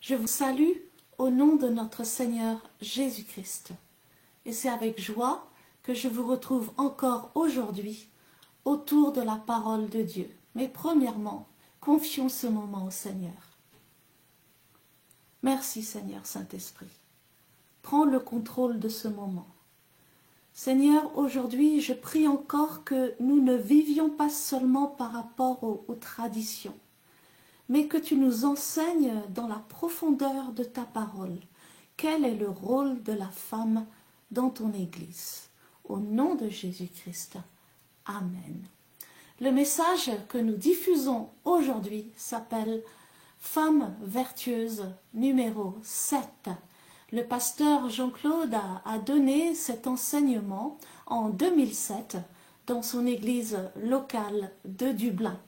Je vous salue au nom de notre Seigneur Jésus-Christ. Et c'est avec joie que je vous retrouve encore aujourd'hui autour de la parole de Dieu. Mais premièrement, confions ce moment au Seigneur. Merci Seigneur Saint-Esprit. Prends le contrôle de ce moment. Seigneur, aujourd'hui, je prie encore que nous ne vivions pas seulement par rapport aux traditions, mais que tu nous enseignes dans la profondeur de ta parole quel est le rôle de la femme dans ton Église. Au nom de Jésus-Christ. Amen. Le message que nous diffusons aujourd'hui s'appelle « Femme vertueuse numéro 7 ». Le pasteur Jean-Claude a donné cet enseignement en 2007 dans son église locale de Dublin.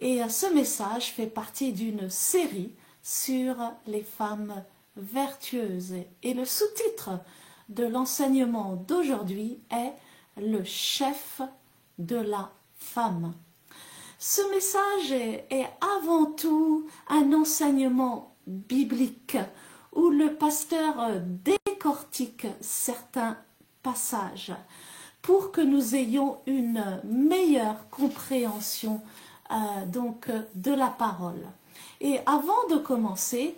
Et ce message fait partie d'une série sur les femmes vertueuses. Et le sous-titre de l'enseignement d'aujourd'hui est « Le chef de la femme ». Ce message est avant tout un enseignement biblique où le pasteur décortique certains passages pour que nous ayons une meilleure compréhension de la parole. Et avant de commencer,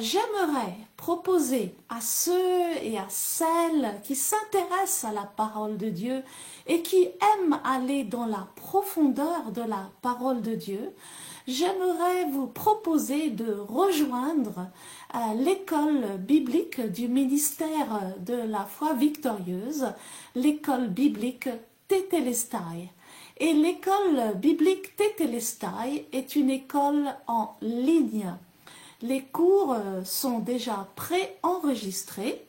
j'aimerais proposer à ceux et à celles qui s'intéressent à la parole de Dieu et qui aiment aller dans la profondeur de la parole de Dieu, j'aimerais vous proposer de rejoindre l'école biblique du ministère de la foi victorieuse, l'école biblique Tétélestai. Et l'école biblique Tétélestai est une école en ligne. Les cours sont déjà préenregistrés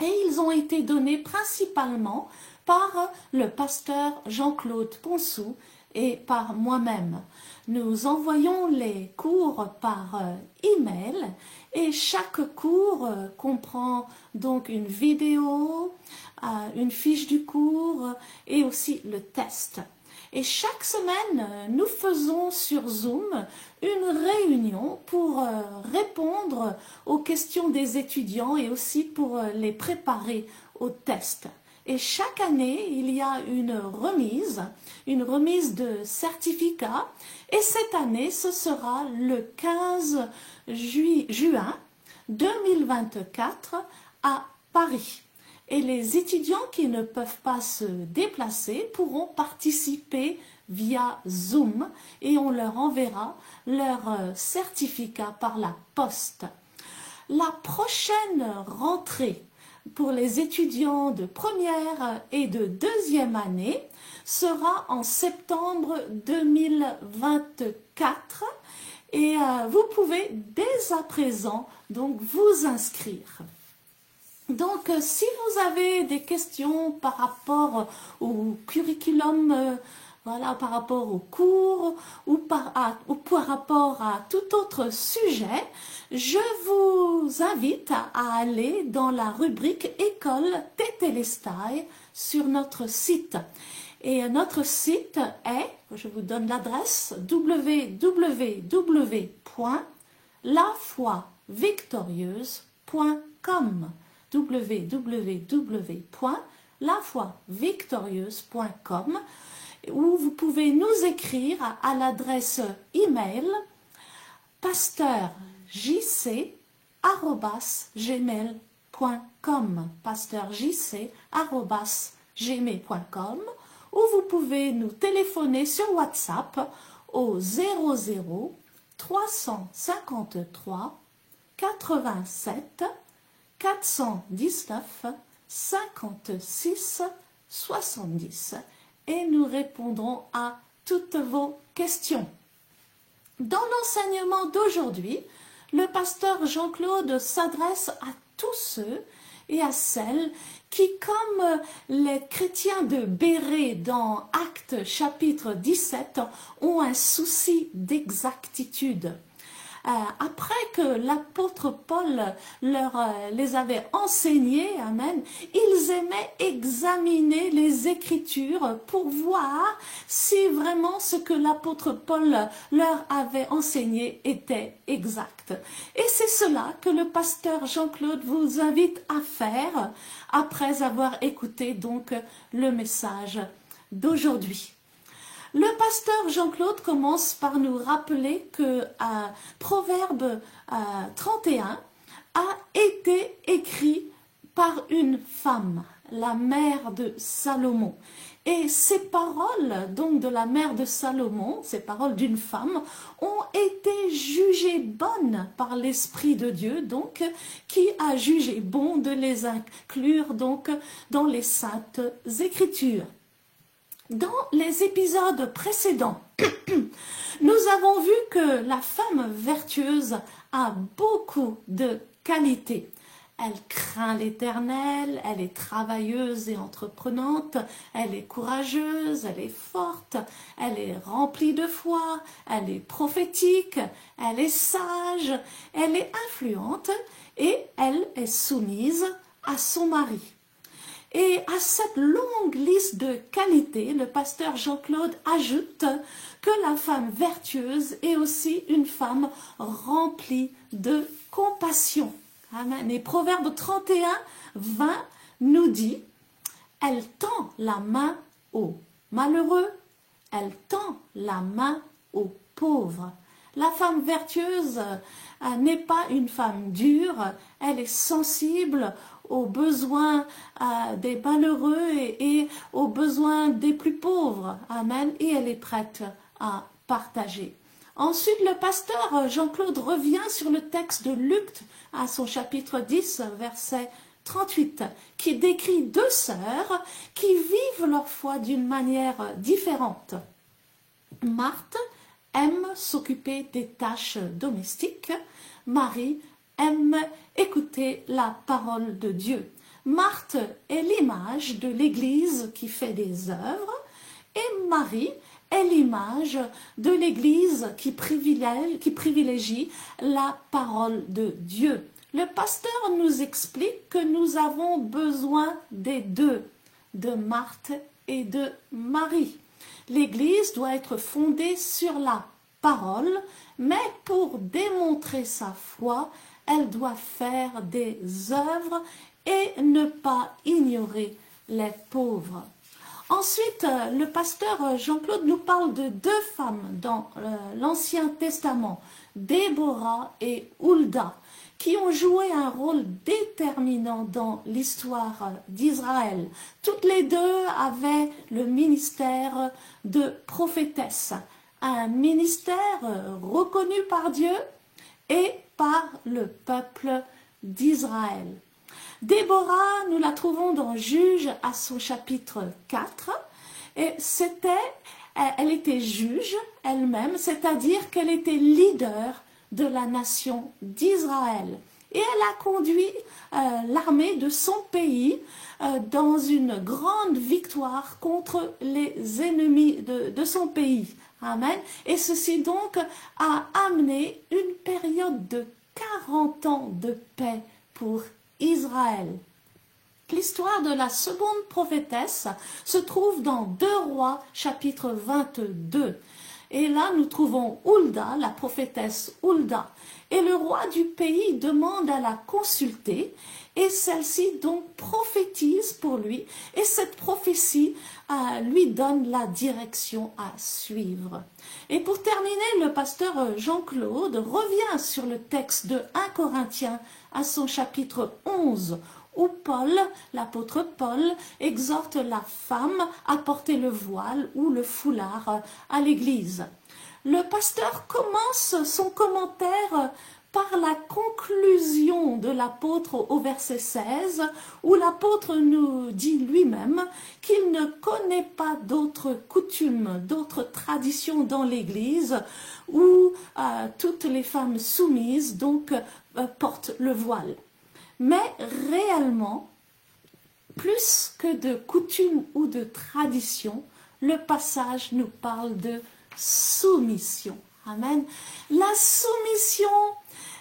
et ils ont été donnés principalement par le pasteur Jean-Claude Ponsou et par moi-même. Nous envoyons les cours par email et chaque cours comprend donc une vidéo, une fiche du cours et aussi le test. Et chaque semaine, nous faisons sur Zoom une réunion pour répondre aux questions des étudiants et aussi pour les préparer au test. Et chaque année, il y a une remise de certificat. Et cette année, ce sera le 15 juin 2024 à Paris. Et les étudiants qui ne peuvent pas se déplacer pourront participer via Zoom et on leur enverra leur certificat par la poste. La prochaine rentrée pour les étudiants de première et de deuxième année sera en septembre 2024 et vous pouvez dès à présent donc vous inscrire. Donc, si vous avez des questions par rapport au curriculum, voilà, par rapport aux cours ou par rapport à tout autre sujet, je vous invite à aller dans la rubrique École Tétélestai sur notre site. Et notre site est, je vous donne l'adresse, www.lafoivictorieuse.com. www.lafoivictorieuse.com où vous pouvez nous écrire à l'adresse email pasteurjc@gmail.com pasteurjc@gmail.com ou vous pouvez nous téléphoner sur WhatsApp au 00 353 87 419 56 70 et nous répondrons à toutes vos questions. Dans l'enseignement d'aujourd'hui, le pasteur Jean-Claude s'adresse à tous ceux et à celles qui, comme les chrétiens de Bérée dans Actes chapitre 17, ont un souci d'exactitude. après que l'apôtre Paul les avait enseignés, amen, ils aimaient examiner les Écritures pour voir si vraiment ce que l'apôtre Paul leur avait enseigné était exact. Et c'est cela que le pasteur Jean-Claude vous invite à faire après avoir écouté donc le message d'aujourd'hui. Le pasteur Jean-Claude commence par nous rappeler que Proverbe 31 a été écrit par une femme, la mère de Salomon. Et ces paroles, donc de la mère de Salomon, ces paroles d'une femme, ont été jugées bonnes par l'Esprit de Dieu, donc qui a jugé bon de les inclure donc dans les Saintes Écritures. Dans les épisodes précédents, nous avons vu que la femme vertueuse a beaucoup de qualités. Elle craint l'Éternel, elle est travailleuse et entreprenante, elle est courageuse, elle est forte, elle est remplie de foi, elle est prophétique, elle est sage, elle est influente et elle est soumise à son mari. Et à cette longue liste de qualités, le pasteur Jean-Claude ajoute que la femme vertueuse est aussi une femme remplie de compassion. Amen. Et Proverbe 31, 20 nous dit « Elle tend la main aux malheureux, elle tend la main aux pauvres. » La femme vertueuse n'est pas une femme dure, elle est sensible aux besoins des malheureux et aux besoins des plus pauvres. Amen. Et elle est prête à partager. Ensuite, le pasteur Jean-Claude revient sur le texte de Luc à son chapitre 10, verset 38, qui décrit deux sœurs qui vivent leur foi d'une manière différente. Marthe aime s'occuper des tâches domestiques. Marie aime écouter la parole de Dieu. Marthe est l'image de l'Église qui fait des œuvres et Marie est l'image de l'Église qui privilégie la parole de Dieu. Le pasteur nous explique que nous avons besoin des deux, de Marthe et de Marie. L'Église doit être fondée sur la parole, mais pour démontrer sa foi, elle doit faire des œuvres et ne pas ignorer les pauvres. Ensuite, le pasteur Jean-Claude nous parle de deux femmes dans l'Ancien Testament, Déborah et Hulda, qui ont joué un rôle déterminant dans l'histoire d'Israël. Toutes les deux avaient le ministère de prophétesse, un ministère reconnu par Dieu et par le peuple d'Israël. Déborah, nous la trouvons dans Juges à son chapitre 4, et elle était juge elle-même, c'est-à-dire qu'elle était leader de la nation d'Israël. Et elle a conduit l'armée de son pays dans une grande victoire contre les ennemis de son pays. Amen. Et ceci donc a amené une période de 40 ans de paix pour Israël. L'histoire de la seconde prophétesse se trouve dans 2 Rois chapitre 22. Et là, nous trouvons Hulda, la prophétesse Hulda. Et le roi du pays demande à la consulter et celle-ci donc prophétise pour lui. Et cette prophétie lui donne la direction à suivre. Et pour terminer, le pasteur Jean-Claude revient sur le texte de 1 Corinthiens à son chapitre 11, où Paul, l'apôtre Paul, exhorte la femme à porter le voile ou le foulard à l'église. Le pasteur commence son commentaire par la conclusion de l'apôtre au verset 16, où l'apôtre nous dit lui-même qu'il ne connaît pas d'autres coutumes, d'autres traditions dans l'église où toutes les femmes soumises donc portent le voile. Mais réellement, plus que de coutumes ou de traditions, le passage nous parle de soumission. Amen. La soumission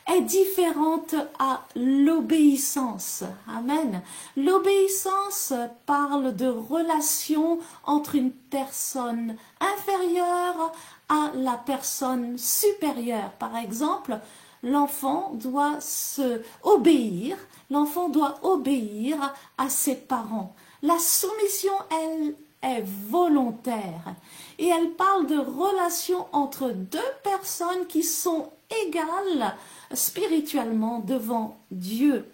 est différente à l'obéissance. Amen. L'obéissance parle de relation entre une personne inférieure à la personne supérieure. Par exemple, l'enfant doit l'enfant doit obéir à ses parents. La soumission, elle, est volontaire et elle parle de relation entre deux personnes qui sont égales spirituellement devant Dieu.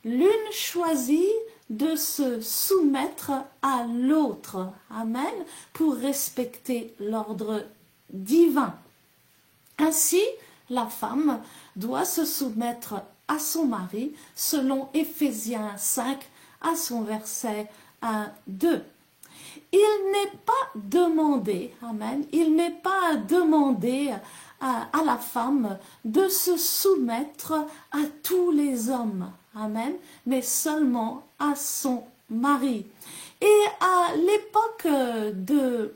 L'une choisit de se soumettre à l'autre, amen, pour respecter l'ordre divin. Ainsi, la femme doit se soumettre à son mari selon Éphésiens 5 à son verset 1-2. Il n'est pas demandé, amen, il n'est pas demandé à la femme de se soumettre à tous les hommes, amen, mais seulement à son mari. Et à l'époque de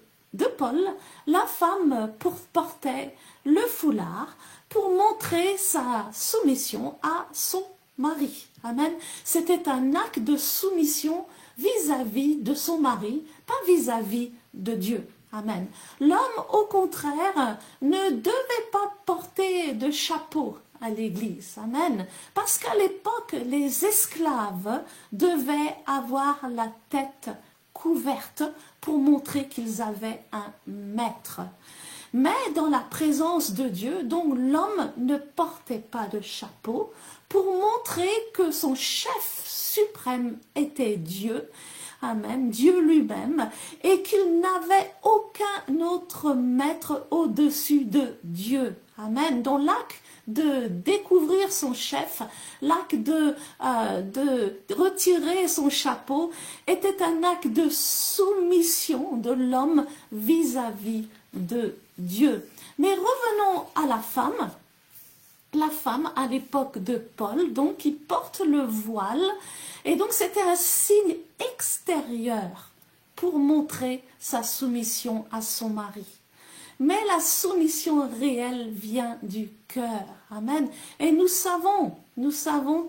Paul, la femme portait le foulard pour montrer sa soumission à son mari. Amen. C'était un acte de soumission vis-à-vis de son mari, pas vis-à-vis de Dieu. Amen. L'homme, au contraire, ne devait pas porter de chapeau à l'église. Amen. Parce qu'à l'époque, les esclaves devaient avoir la tête couverte pour montrer qu'ils avaient un maître. Mais dans la présence de Dieu, donc l'homme ne portait pas de chapeau pour montrer que son chef suprême était Dieu, amen, Dieu lui-même, et qu'il n'avait aucun autre maître au-dessus de Dieu, amen. Dans l'acte de découvrir son chef, l'acte de retirer son chapeau était un acte de soumission de l'homme vis-à-vis de Dieu. Mais revenons à la femme. La femme, à l'époque de Paul, donc, qui porte le voile, et donc c'était un signe extérieur pour montrer sa soumission à son mari. Mais la soumission réelle vient du cœur. Amen. Et nous savons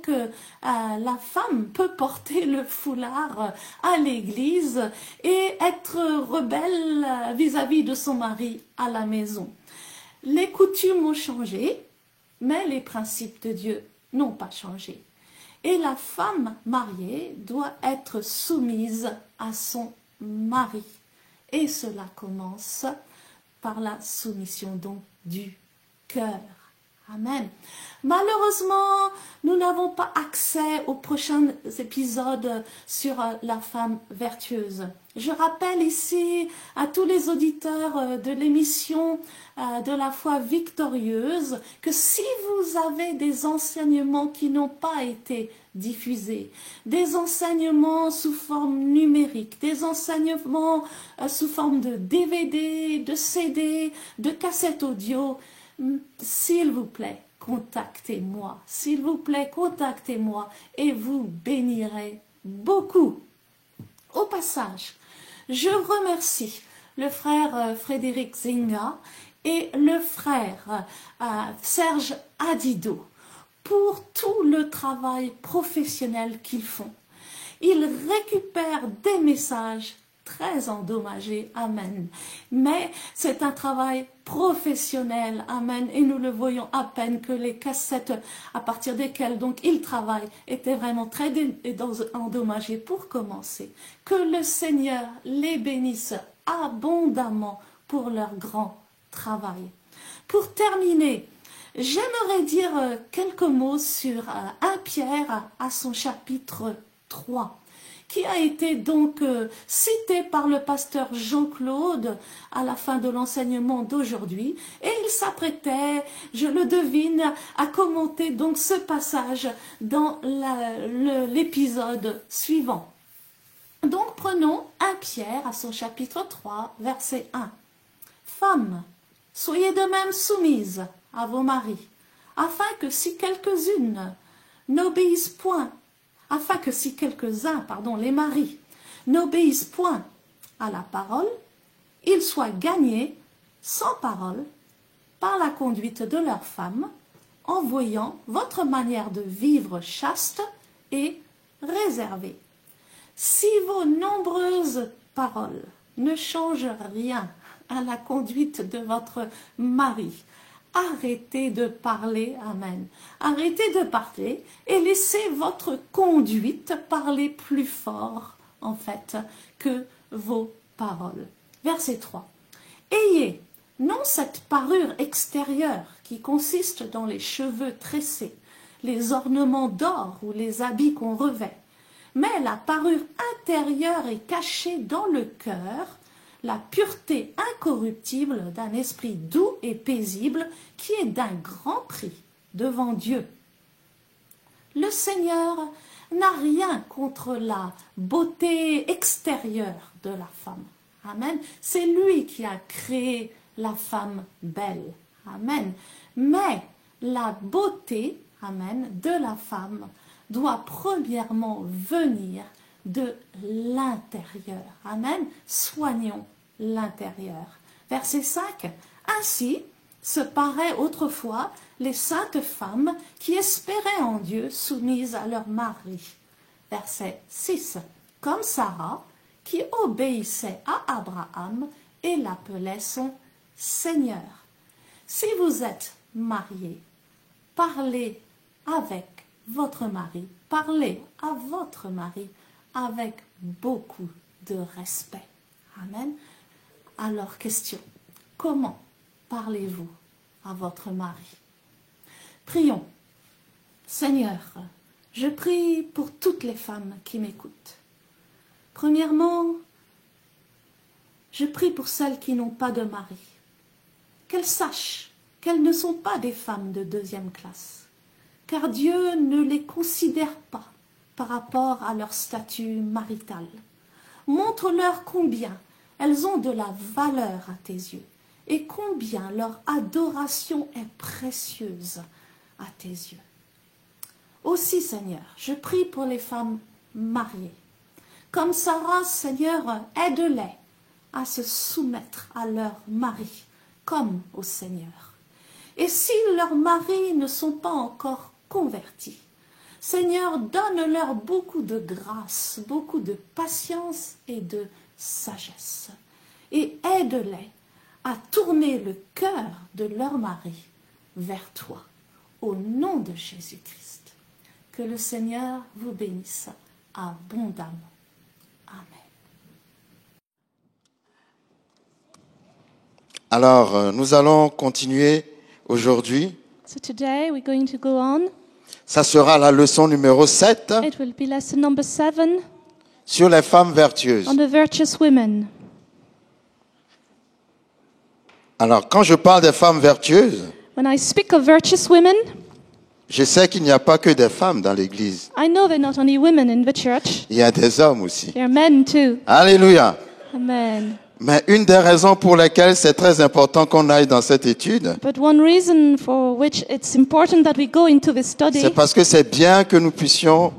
que la femme peut porter le foulard à l'église et être rebelle vis-à-vis de son mari à la maison. Les coutumes ont changé, mais les principes de Dieu n'ont pas changé. Et la femme mariée doit être soumise à son mari. Et cela commence par la soumission donc du cœur. Amen. Malheureusement, nous n'avons pas accès aux prochains épisodes sur la femme vertueuse. Je rappelle ici à tous les auditeurs de l'émission de la foi victorieuse que si vous avez des enseignements qui n'ont pas été diffusés, des enseignements sous forme numérique, des enseignements sous forme de DVD, de CD, de cassette audio, s'il vous plaît, contactez-moi. S'il vous plaît, contactez-moi et vous bénirez beaucoup. Au passage, je remercie le frère Frédéric Zinga et le frère Serge Adido pour tout le travail professionnel qu'ils font. Ils récupèrent des messages très endommagés, amen. Mais c'est un travail professionnel, amen. Et nous le voyons à peine que les cassettes à partir desquelles donc ils travaillent étaient vraiment très endommagées pour commencer. Que le Seigneur les bénisse abondamment pour leur grand travail. Pour terminer, j'aimerais dire quelques mots sur 1 Pierre à son chapitre 3. Qui a été donc cité par le pasteur Jean-Claude à la fin de l'enseignement d'aujourd'hui. Et il s'apprêtait, je le devine, à commenter donc ce passage dans l'épisode suivant. Donc prenons 1 Pierre à son chapitre 3, verset 1. Femmes, soyez de même soumises à vos maris, afin que si quelques-uns n'obéissent point, les maris, n'obéissent point à la parole, ils soient gagnés sans parole par la conduite de leurs femmes, en voyant votre manière de vivre chaste et réservée. Si vos nombreuses paroles ne changent rien à la conduite de votre mari, arrêtez de parler, amen. Arrêtez de parler et laissez votre conduite parler plus fort, en fait, que vos paroles. Verset 3. Ayez non cette parure extérieure qui consiste dans les cheveux tressés, les ornements d'or ou les habits qu'on revêt, mais la parure intérieure est cachée dans le cœur, la pureté incorruptible d'un esprit doux et paisible qui est d'un grand prix devant Dieu. Le Seigneur n'a rien contre la beauté extérieure de la femme. Amen. C'est lui qui a créé la femme belle. Amen. Mais la beauté, amen, de la femme doit premièrement venir de l'intérieur. Amen. Soignons l'intérieur. Verset 5. Ainsi se paraient autrefois les saintes femmes qui espéraient en Dieu soumises à leur mari. Verset 6. Comme Sarah qui obéissait à Abraham et l'appelait son Seigneur. Si vous êtes marié, parlez avec votre mari, parlez à votre mari avec beaucoup de respect. Amen. Alors, question, comment parlez-vous à votre mari? Prions. Seigneur, je prie pour toutes les femmes qui m'écoutent. Premièrement, je prie pour celles qui n'ont pas de mari, qu'elles sachent qu'elles ne sont pas des femmes de deuxième classe, car Dieu ne les considère pas par rapport à leur statut marital. Montre-leur combien elles ont de la valeur à tes yeux et combien leur adoration est précieuse à tes yeux. Aussi, Seigneur, je prie pour les femmes mariées. Comme Sarah, Seigneur, aide-les à se soumettre à leur mari, comme au Seigneur. Et si leurs maris ne sont pas encore convertis, Seigneur, donne-leur beaucoup de grâce, beaucoup de patience et de sagesse. Et aide-les à tourner le cœur de leur mari vers toi, au nom de Jésus-Christ. Que le Seigneur vous bénisse abondamment. Amen. Alors, nous allons continuer aujourd'hui. So today we're going to go on. Ça sera la leçon numéro 7 It will be lesson number 7 sur les femmes vertueuses. on the virtuous women. Alors, quand je parle des femmes vertueuses, When I speak of virtuous women, je sais qu'il n'y a pas que des femmes dans l'Église. I know they're not only women in the church, Il y a des hommes aussi. they're men too. Alléluia. Amen. Mais une des raisons pour lesquelles c'est très important qu'on aille dans cette étude, But one reason for which it's important that we go into this study c'est parce que c'est bien que nous puissions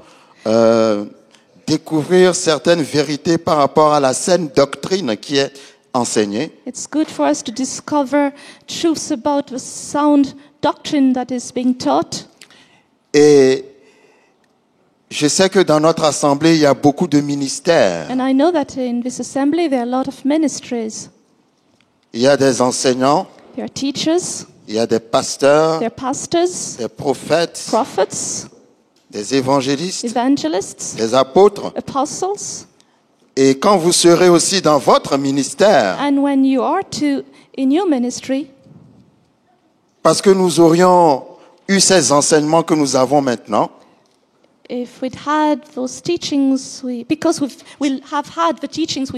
découvrir certaines vérités par rapport à la saine doctrine qui est enseignée. it's good for us to discover truths about the sound doctrine that is being taught. Et je sais que dans notre assemblée, il y a beaucoup de ministères. And I know that in this assembly there are a lot of ministries. Il y a des enseignants, There are teachers, il y a des pasteurs, there are pastors, des prophètes, prophets, des évangélistes, evangelists, des apôtres. apostles. Et quand vous serez aussi dans votre ministère, And when you are in your ministry, parce que nous aurions eu ces enseignements que nous avons maintenant, if we'd had those teachings, because we'll have had the teachings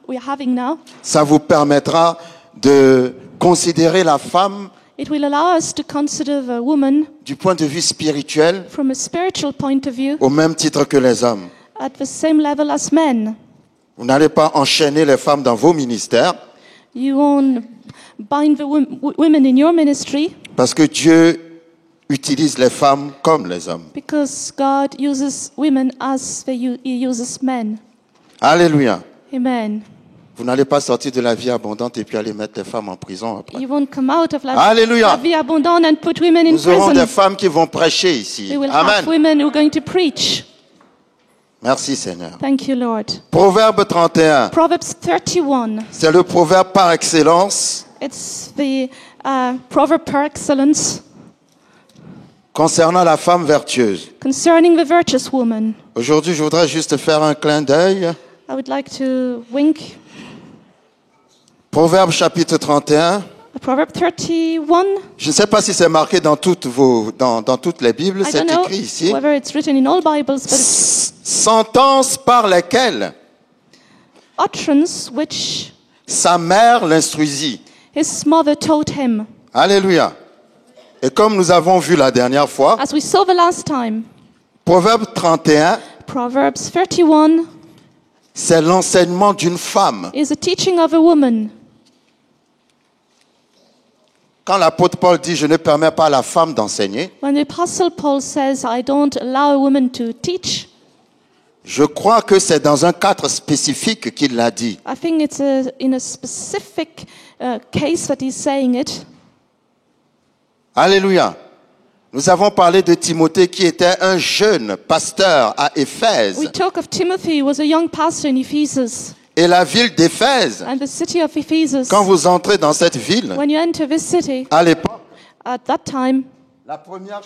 we're having now, ça vous permettra de considérer la femme it will allow us to consider the woman du point de vue spirituel from a spiritual point of view au même titre que les hommes. at the same level as men. Vous n'allez pas enchaîner les femmes dans vos ministères, You won't bind the women in your ministry parce que Dieu utilise les femmes comme les hommes. because God uses women as he uses men. Alléluia. Amen. Vous n'allez pas sortir de la vie abondante et puis aller mettre les femmes en prison après. You won't come out of Alléluia. la vie abondante and put women in Nous aurons prison. des femmes qui vont prêcher ici. We will have Amen. women who are going to preach. Merci Seigneur. Thank you, Lord. Proverbe 31. Proverbs 31. C'est le proverbe par excellence It's the proverb par excellence concernant la femme vertueuse. concerning the virtuous woman. Aujourd'hui, je voudrais juste faire un clin d'œil. I would like to wink. Proverbe chapitre 31. Proverb 31. Je ne sais pas si c'est marqué dans toutes les Bibles, I c'est don't know écrit ici. whether it's written in all Bibles, but it's Sentence par lesquelles utterance which sa mère l'instruisit. his mother taught him. Alléluia. Et comme nous avons vu la dernière fois, As we saw the last time, Proverbe 31, Proverbs 31 c'est l'enseignement d'une femme. is a teaching of a woman. Quand l'apôtre Paul dit « Je ne permets pas à la femme d'enseigner », When the Apostle Paul says, I don't allow a woman to teach, je crois que c'est dans un cadre spécifique qu'il l'a dit. I think it's in a specific case that he's saying it. Alléluia. Nous avons parlé de Timothée qui était un jeune pasteur à Éphèse. We talk of Timothy, who was a young pastor in Ephesus, Et la ville d'Éphèse, and the city of Ephesus. quand vous entrez dans cette ville, When you enter this city, à l'époque, at that time, la première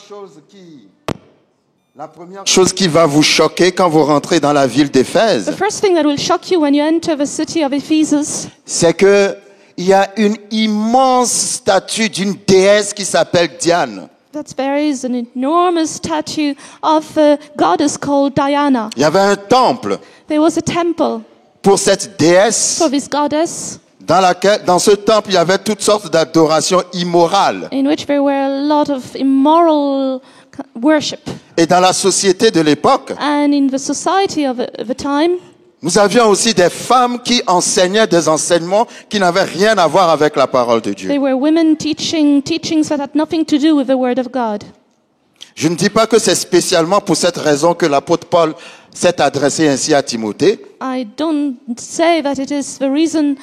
chose qui va vous choquer quand vous rentrez dans la ville the d'Éphèse, first thing that will shock you when you enter the city of Ephesus c'est que il y a une immense statue d'une déesse qui s'appelle Diane. that there is an enormous statue of a goddess called Diana. Il y avait un temple There was a temple pour cette déesse for this goddess dans ce temple, il y avait toutes sortes d'adorations immorales. in which there were a lot of immoral worship. Et dans la société de l'époque, And in the society of the time, nous avions aussi des femmes qui enseignaient des enseignements qui n'avaient rien à voir avec la parole de Dieu. there were women teaching teachings that had nothing to do with the Word of God. Je ne dis pas que c'est spécialement pour cette raison que l'apôtre Paul s'est adressé ainsi à Timothée, I don't say that it is the reason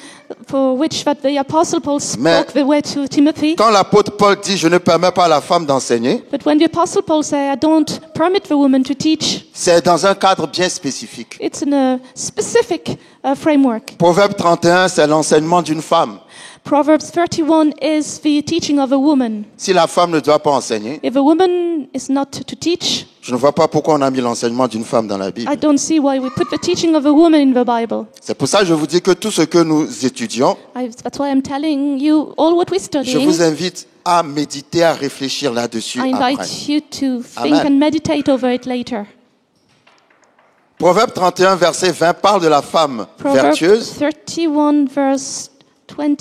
for which that the Apostle Paul Mais- spoke the way to Timothy. quand l'apôtre Paul dit « Je ne permets pas à la femme d'enseigner But when the Apostle Paul says, I don't permit the woman to teach, », c'est dans un cadre bien spécifique. it's in a specific framework. Proverbe 31, c'est l'enseignement d'une femme. Proverbs 31 is the teaching of a woman. Si la femme ne doit pas enseigner, If a woman is not to teach, je ne vois pas pourquoi on a mis l'enseignement d'une femme dans la Bible. I don't see why we put the teaching of a woman in the Bible. C'est pour ça que je vous dis que tout ce que nous étudions, That's why I'm telling you all what we're je studying. vous invite à méditer, à réfléchir là-dessus I après. invite you to think Amen. and meditate over it later. Proverbe 31, verset 20 parle de la femme Proverbs vertueuse. 31 verse 20.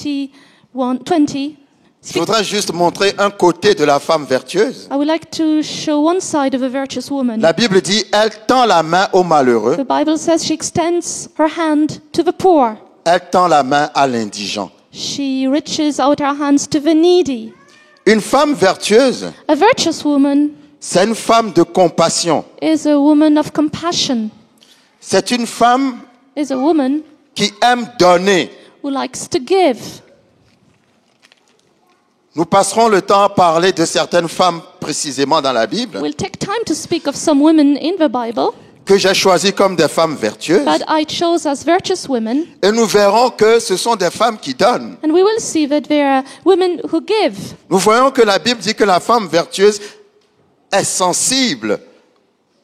Je voudrais juste montrer un côté de la femme vertueuse. I would like to show one side of a virtuous woman. La Bible dit, elle tend la main aux malheureux, The Bible says she extends her hand to the poor. elle tend la main à l'indigent. She reaches out her hands to the needy. Une femme vertueuse, A virtuous woman c'est une femme de compassion. is a woman of compassion, C'est une femme is a woman qui aime donner. who likes to give. Nous passerons le temps à parler de certaines femmes précisément dans la Bible We'll take time to speak of some women in the Bible que j'ai choisies comme des femmes vertueuses. that I chose as virtuous women, Et nous verrons que ce sont des femmes qui donnent. and we will see that there are women who give. Nous voyons que la Bible dit que la femme vertueuse est sensible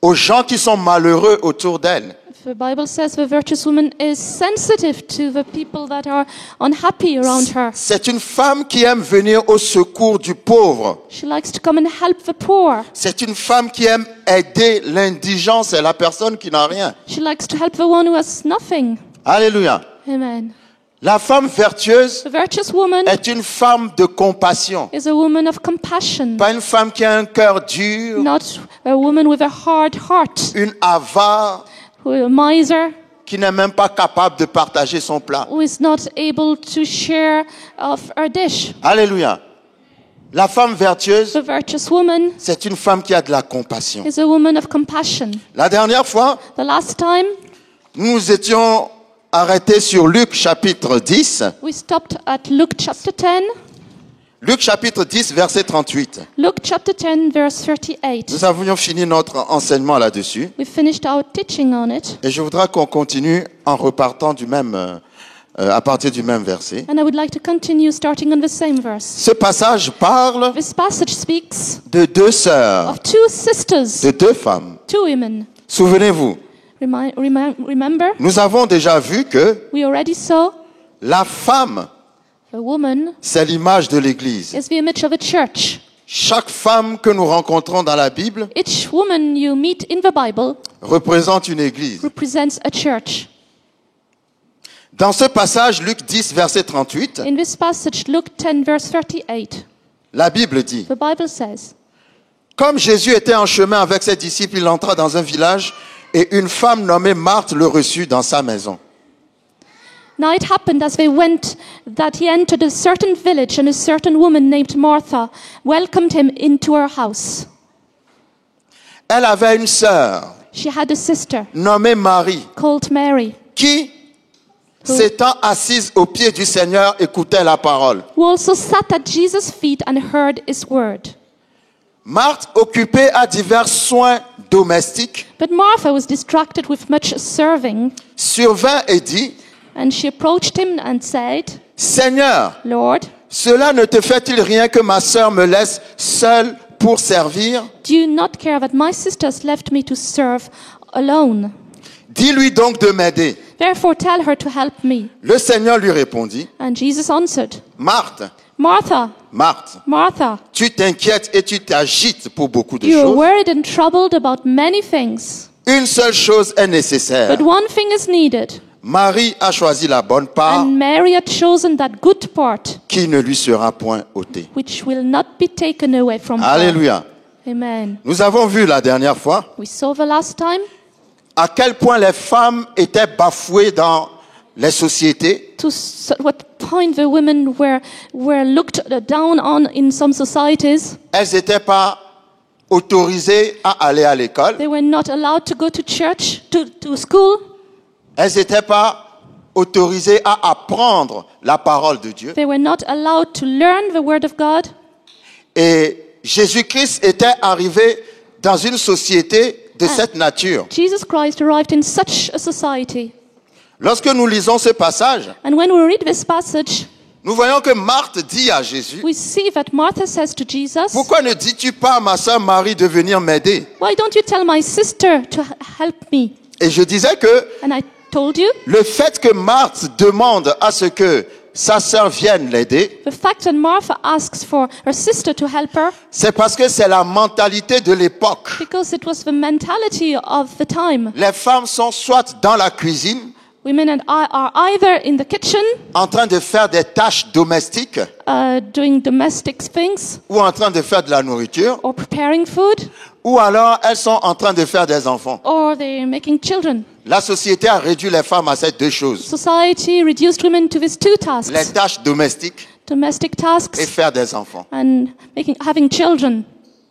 aux gens qui sont malheureux autour d'elle. The Bible says the virtuous woman is sensitive to the people that are unhappy around her. C'est une femme qui aime venir au secours du pauvre. She likes to come and help the poor. C'est une femme qui aime aider l'indigent, c'est la personne qui n'a rien. She likes to help the one who has nothing. Alléluia. Amen. La femme vertueuse The virtuous woman est une femme de compassion. is a woman of compassion, Pas une femme qui a un cœur dur, not a woman with a hard heart, une avare, a miser, qui n'est même pas capable de partager son plat. who is not able to share of her dish. Alléluia. La femme vertueuse, The virtuous woman c'est une femme qui a de la compassion. is a woman of compassion. La dernière fois, The last time nous étions arrêté sur Luc chapitre 10. We stopped at Luke chapter 10. Luc chapitre 10, verset 38. Luke chapter 10, verse 38. Nous avions fini notre enseignement là-dessus. We finished our teaching on it. Et je voudrais qu'on continue en repartant à partir du même verset. And I would like to continue starting on the same verse. Ce passage parle This passage speaks de deux sœurs, of two sisters, de deux femmes. two women. Souvenez-vous, Remember, nous avons déjà vu que we already saw la femme, a woman c'est l'image de l'Église. is the image of a church. Chaque femme que nous rencontrons dans la Bible Each woman you meet in the Bible représente une Église. represents a church. Dans ce passage, Luc 10, verset 38, In this passage, Luke 10, verse 38, la Bible dit: the Bible says, comme Jésus était en chemin avec ses disciples, il entra dans un village et une femme nommée Marthe le reçut dans sa maison. Now it happened as they went that he entered a certain village, and a certain woman named Martha welcomed him into her house. Elle avait une sœur She had a sister nommée Marie called Mary, qui, s'étant assise aux pieds du Seigneur, écoutait la parole. who also sat at Jesus' feet and heard his word. Marthe, occupée à divers soins domestiques, But Martha was distracted with much serving, survint et dit: and she approached him and said, Seigneur, Lord, cela ne te fait-il rien que ma sœur me laisse seule pour servir? do you not care that my sisters left me to serve alone? Dis-lui donc de m'aider. Therefore tell her to help me. Le Seigneur lui répondit: And Jesus answered, Marthe, Martha, Marthe, Martha, tu t'inquiètes et tu t'agites pour beaucoup de you are choses. worried and troubled about many things, Une seule chose est nécessaire. but one thing is needed. Marie a choisi la bonne part And Mary had chosen that good part, qui ne lui sera point ôtée. which will not be taken away from her. Alléluia. Amen. Nous avons vu la dernière fois We saw the last time à quel point les femmes étaient bafouées dans les sociétés. to what point the women were looked down on in some societies. Elles n'étaient pas autorisées à aller à l'école. They were not allowed to go to church, to school. Elles n'étaient pas autorisées à apprendre la parole de Dieu. They were not allowed to learn the word of God. Et Jésus-Christ était arrivé dans une société de cette nature. Jesus Christ arrived in such a society. Lorsque nous lisons ce passage, And when we read this passage, nous voyons que Marthe dit à Jésus: we see that Martha says to Jesus, pourquoi ne dis-tu pas à ma sœur Marie de venir m'aider? why don't you tell my sister to help me? Et je disais que And I told you, le fait que Marthe demande à ce que sa sœur vienne l'aider, the fact that Martha asks for her sister to help her, c'est parce que c'est la mentalité de l'époque. because it was the mentality of the time. Les femmes sont soit dans la cuisine, Women are either in the kitchen, en train de faire des tâches domestiques, doing domestic things, ou en train de faire de la nourriture, or preparing food, ou alors elles sont en train de faire des enfants. or they're making children. La société a réduit les femmes à ces deux choses: Society reduced women to these two les tasks, tâches domestiques domestic et tasks faire des enfants. and having children.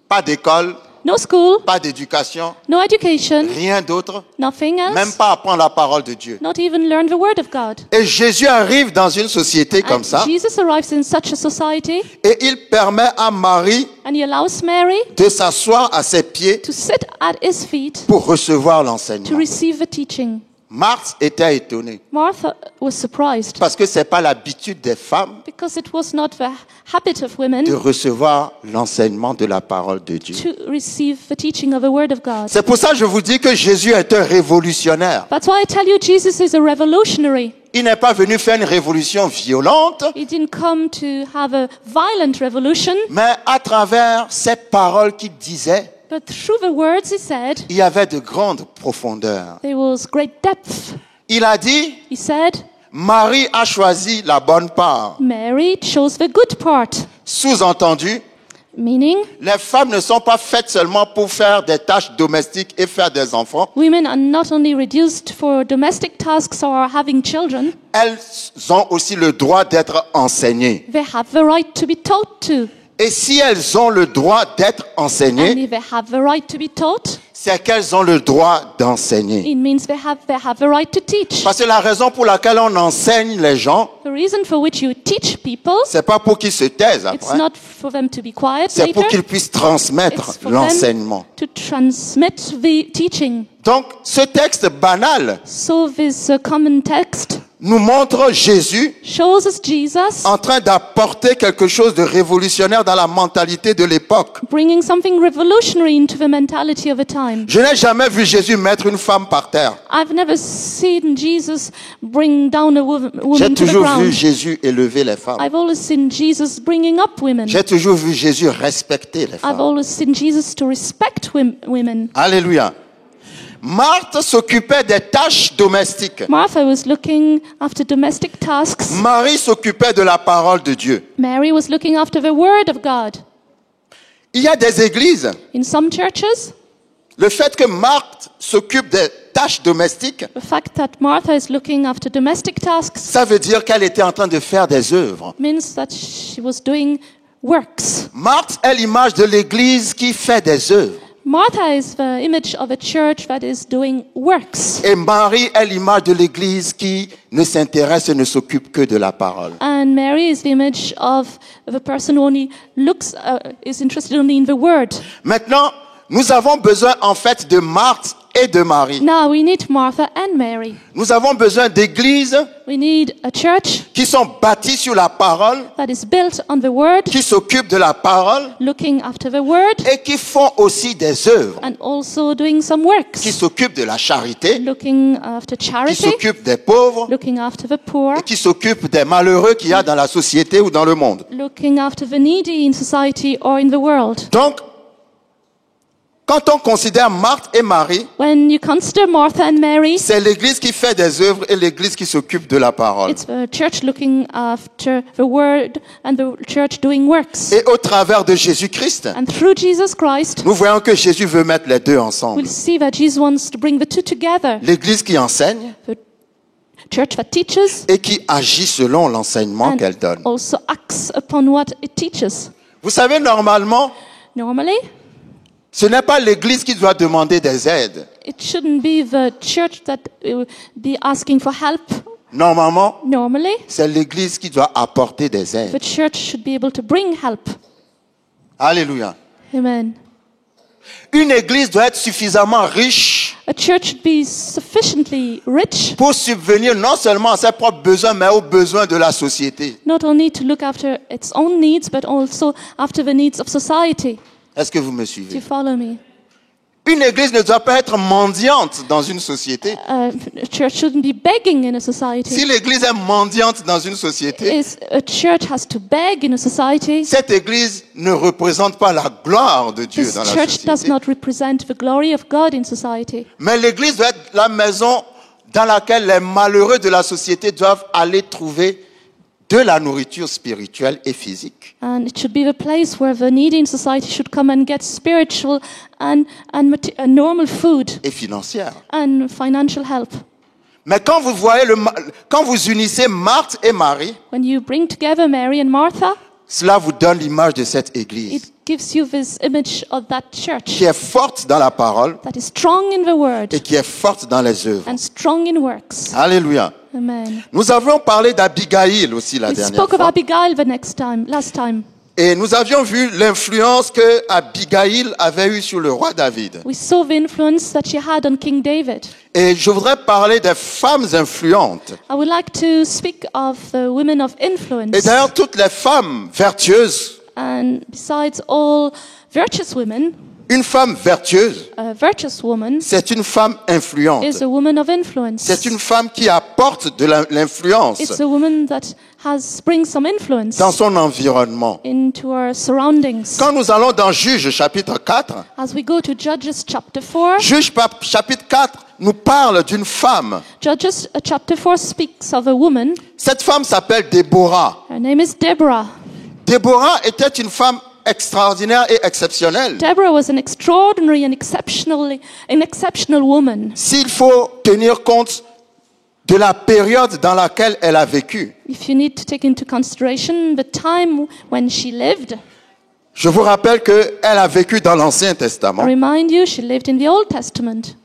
Pas d'école, No school, pas d'éducation, no education, rien d'autre, nothing même else, pas apprendre la parole de Dieu. not even learn the word of God. Et Jésus arrive dans une société comme And ça Jesus arrives in such a society, et il permet à Marie and he allows Mary de s'asseoir à ses pieds to sit at his feet pour recevoir to l'enseignement. receive the teaching. Marthe était étonnée Martha was surprised parce que c'est pas l'habitude des femmes because it was not the habit of women de recevoir l'enseignement de la parole de Dieu. to receive the teaching of the word of God. C'est pour ça que je vous dis que Jésus est un révolutionnaire. That's why I tell you Jesus is a revolutionary. Il n'est pas venu faire une révolution violente, He didn't come to have a violent revolution, mais à travers ces paroles qu'il disait, but through the words he said, il y avait de grandes profondeurs. there was great depth. Il a dit: He said, Marie a choisi la bonne part. Mary chose the good part. Sous-entendu, Meaning, les femmes ne sont pas faites seulement pour faire des tâches domestiques et faire des enfants. women are not only reduced for domestic tasks or having children, Elles ont aussi le droit d'être enseignées. they have the right to be taught to. Et si elles ont le droit d'être And enseignées, if they have the right to be taught, c'est qu'elles ont le droit d'enseigner. it means they have the right to teach. Parce que la raison pour laquelle on enseigne les gens, The reason for which you teach people, c'est pas pour qu'ils se taisent it's après, not for them to be quiet c'est pour later. qu'ils puissent transmettre It's for l'enseignement. them to transmit the teaching. Donc, ce texte banal So this common text nous montre Jésus shows us Jesus en train d'apporter quelque chose de révolutionnaire dans la mentalité de l'époque. bringing something revolutionary into the mentality of the time. Je n'ai jamais vu Jésus mettre une femme par terre. I've never seen Jesus bring down a J'ai woman to the toujours vu ground. Jésus élever les femmes. I've always seen Jesus bringing up women. J'ai toujours vu Jésus respecter les I've femmes. always seen Jesus to respect women. Alléluia. Marthe s'occupait des tâches domestiques. Martha was looking after domestic tasks. Marie s'occupait de la parole de Dieu. Mary was looking after the word of God. Il y a des églises. In some churches, Le fait que Marthe s'occupe des tâches domestiques, the fact that Martha is looking after domestic tasks ça veut dire qu'elle était en train de faire des œuvres. means that she was doing works. Marthe est l'image de l'église qui fait des œuvres. Martha is the image of a church that is doing works. Et Marie est l'image de l'église qui ne s'intéresse et ne s'occupe que de la parole. And Mary is the image of the person who only is interested only in the word. Maintenant, nous avons besoin en fait de Marthe et de Marie. Now we need Martha and Mary. Nous avons besoin d'églises We need a church qui sont bâties sur la parole, that is built on the word, qui s'occupent de la parole looking after the word, et qui font aussi des œuvres, and also doing some qui works, s'occupent de la charité, looking after qui charity, s'occupent des pauvres looking after the poor, et qui s'occupent des malheureux qu'il y a dans la société ou dans le monde. looking after the needy in society or in the world. Donc, quand on considère Marthe et Marie, When you consider Martha and Mary, c'est l'église qui fait des œuvres et l'église qui s'occupe de la parole. it's the church looking after the word and the church doing works. Et au travers de Jésus-Christ, And through Jesus Christ, nous voyons que Jésus veut mettre les deux ensemble. we'll see that Jesus wants to bring the two together. L'église qui enseigne The church that teaches et qui agit selon l'enseignement and qu'elle donne. also acts upon what it teaches. Vous savez, normalement, Normally, ce n'est pas l'église qui doit demander des aides. it shouldn't be the church that be asking for help. Normalement, Normally, c'est l'église qui doit apporter des aides. the church should be able to bring help. Alléluia. Amen. Une église doit être suffisamment riche A church should be sufficiently rich pour subvenir non seulement à ses propres besoins, mais aux besoins de la société. not only to look after its own needs, but also after the needs of society. Est-ce que vous me Do you suivez? follow me? Une église ne doit pas être mendiante dans une société. A church shouldn't be begging in a society. Si l'église est mendiante dans une société, A church has to beg in a society. cette église ne représente pas la gloire de Dieu This dans la church does société. not represent the glory of God in society. Mais l'église doit être la maison dans laquelle les malheureux de la société doivent aller trouver de la nourriture spirituelle et physique. And it should be the place where the needy in society should come and get spiritual and normal food Et financière. and financial help. Mais quand quand vous unissez Marthe et Marie, When you bring together Mary and Martha, cela vous donne l'image de cette église it gives you this image of that church qui est forte dans la parole that is strong in the word et qui est forte dans les œuvres. and strong in works. Alléluia. Amen. Nous avions parlé d'Abigail aussi la We dernière spoke of fois. Abigail last time. Et nous avions vu l'influence que Abigail avait eue sur le roi David. We saw the influence that she had on King David. Et je voudrais parler des femmes influentes. I would like to speak of the women of influence. Et d'ailleurs, toutes les femmes vertueuses, And besides all virtuous women, une femme vertueuse, a virtuous woman c'est une femme influente. is a woman of influence. C'est une femme qui apporte de l'influence It's a woman that brings some influence dans son environnement. into our surroundings. Quand nous allons dans Juge chapitre 4, As we go to Judges chapter 4, Juge chapitre 4 nous parle d'une femme. Judges chapter 4 speaks of a woman. Cette femme s'appelle Déborah. Her name is Deborah. Déborah était une femme extraordinaire et exceptionnelle. Deborah was an extraordinary and exceptional woman. S'il faut tenir compte de la période dans laquelle elle a vécu, If you need to take into consideration the time when she lived, Je vous rappelle qu'elle a vécu dans l'Ancien I Testament remind you, she lived in the Old Testament.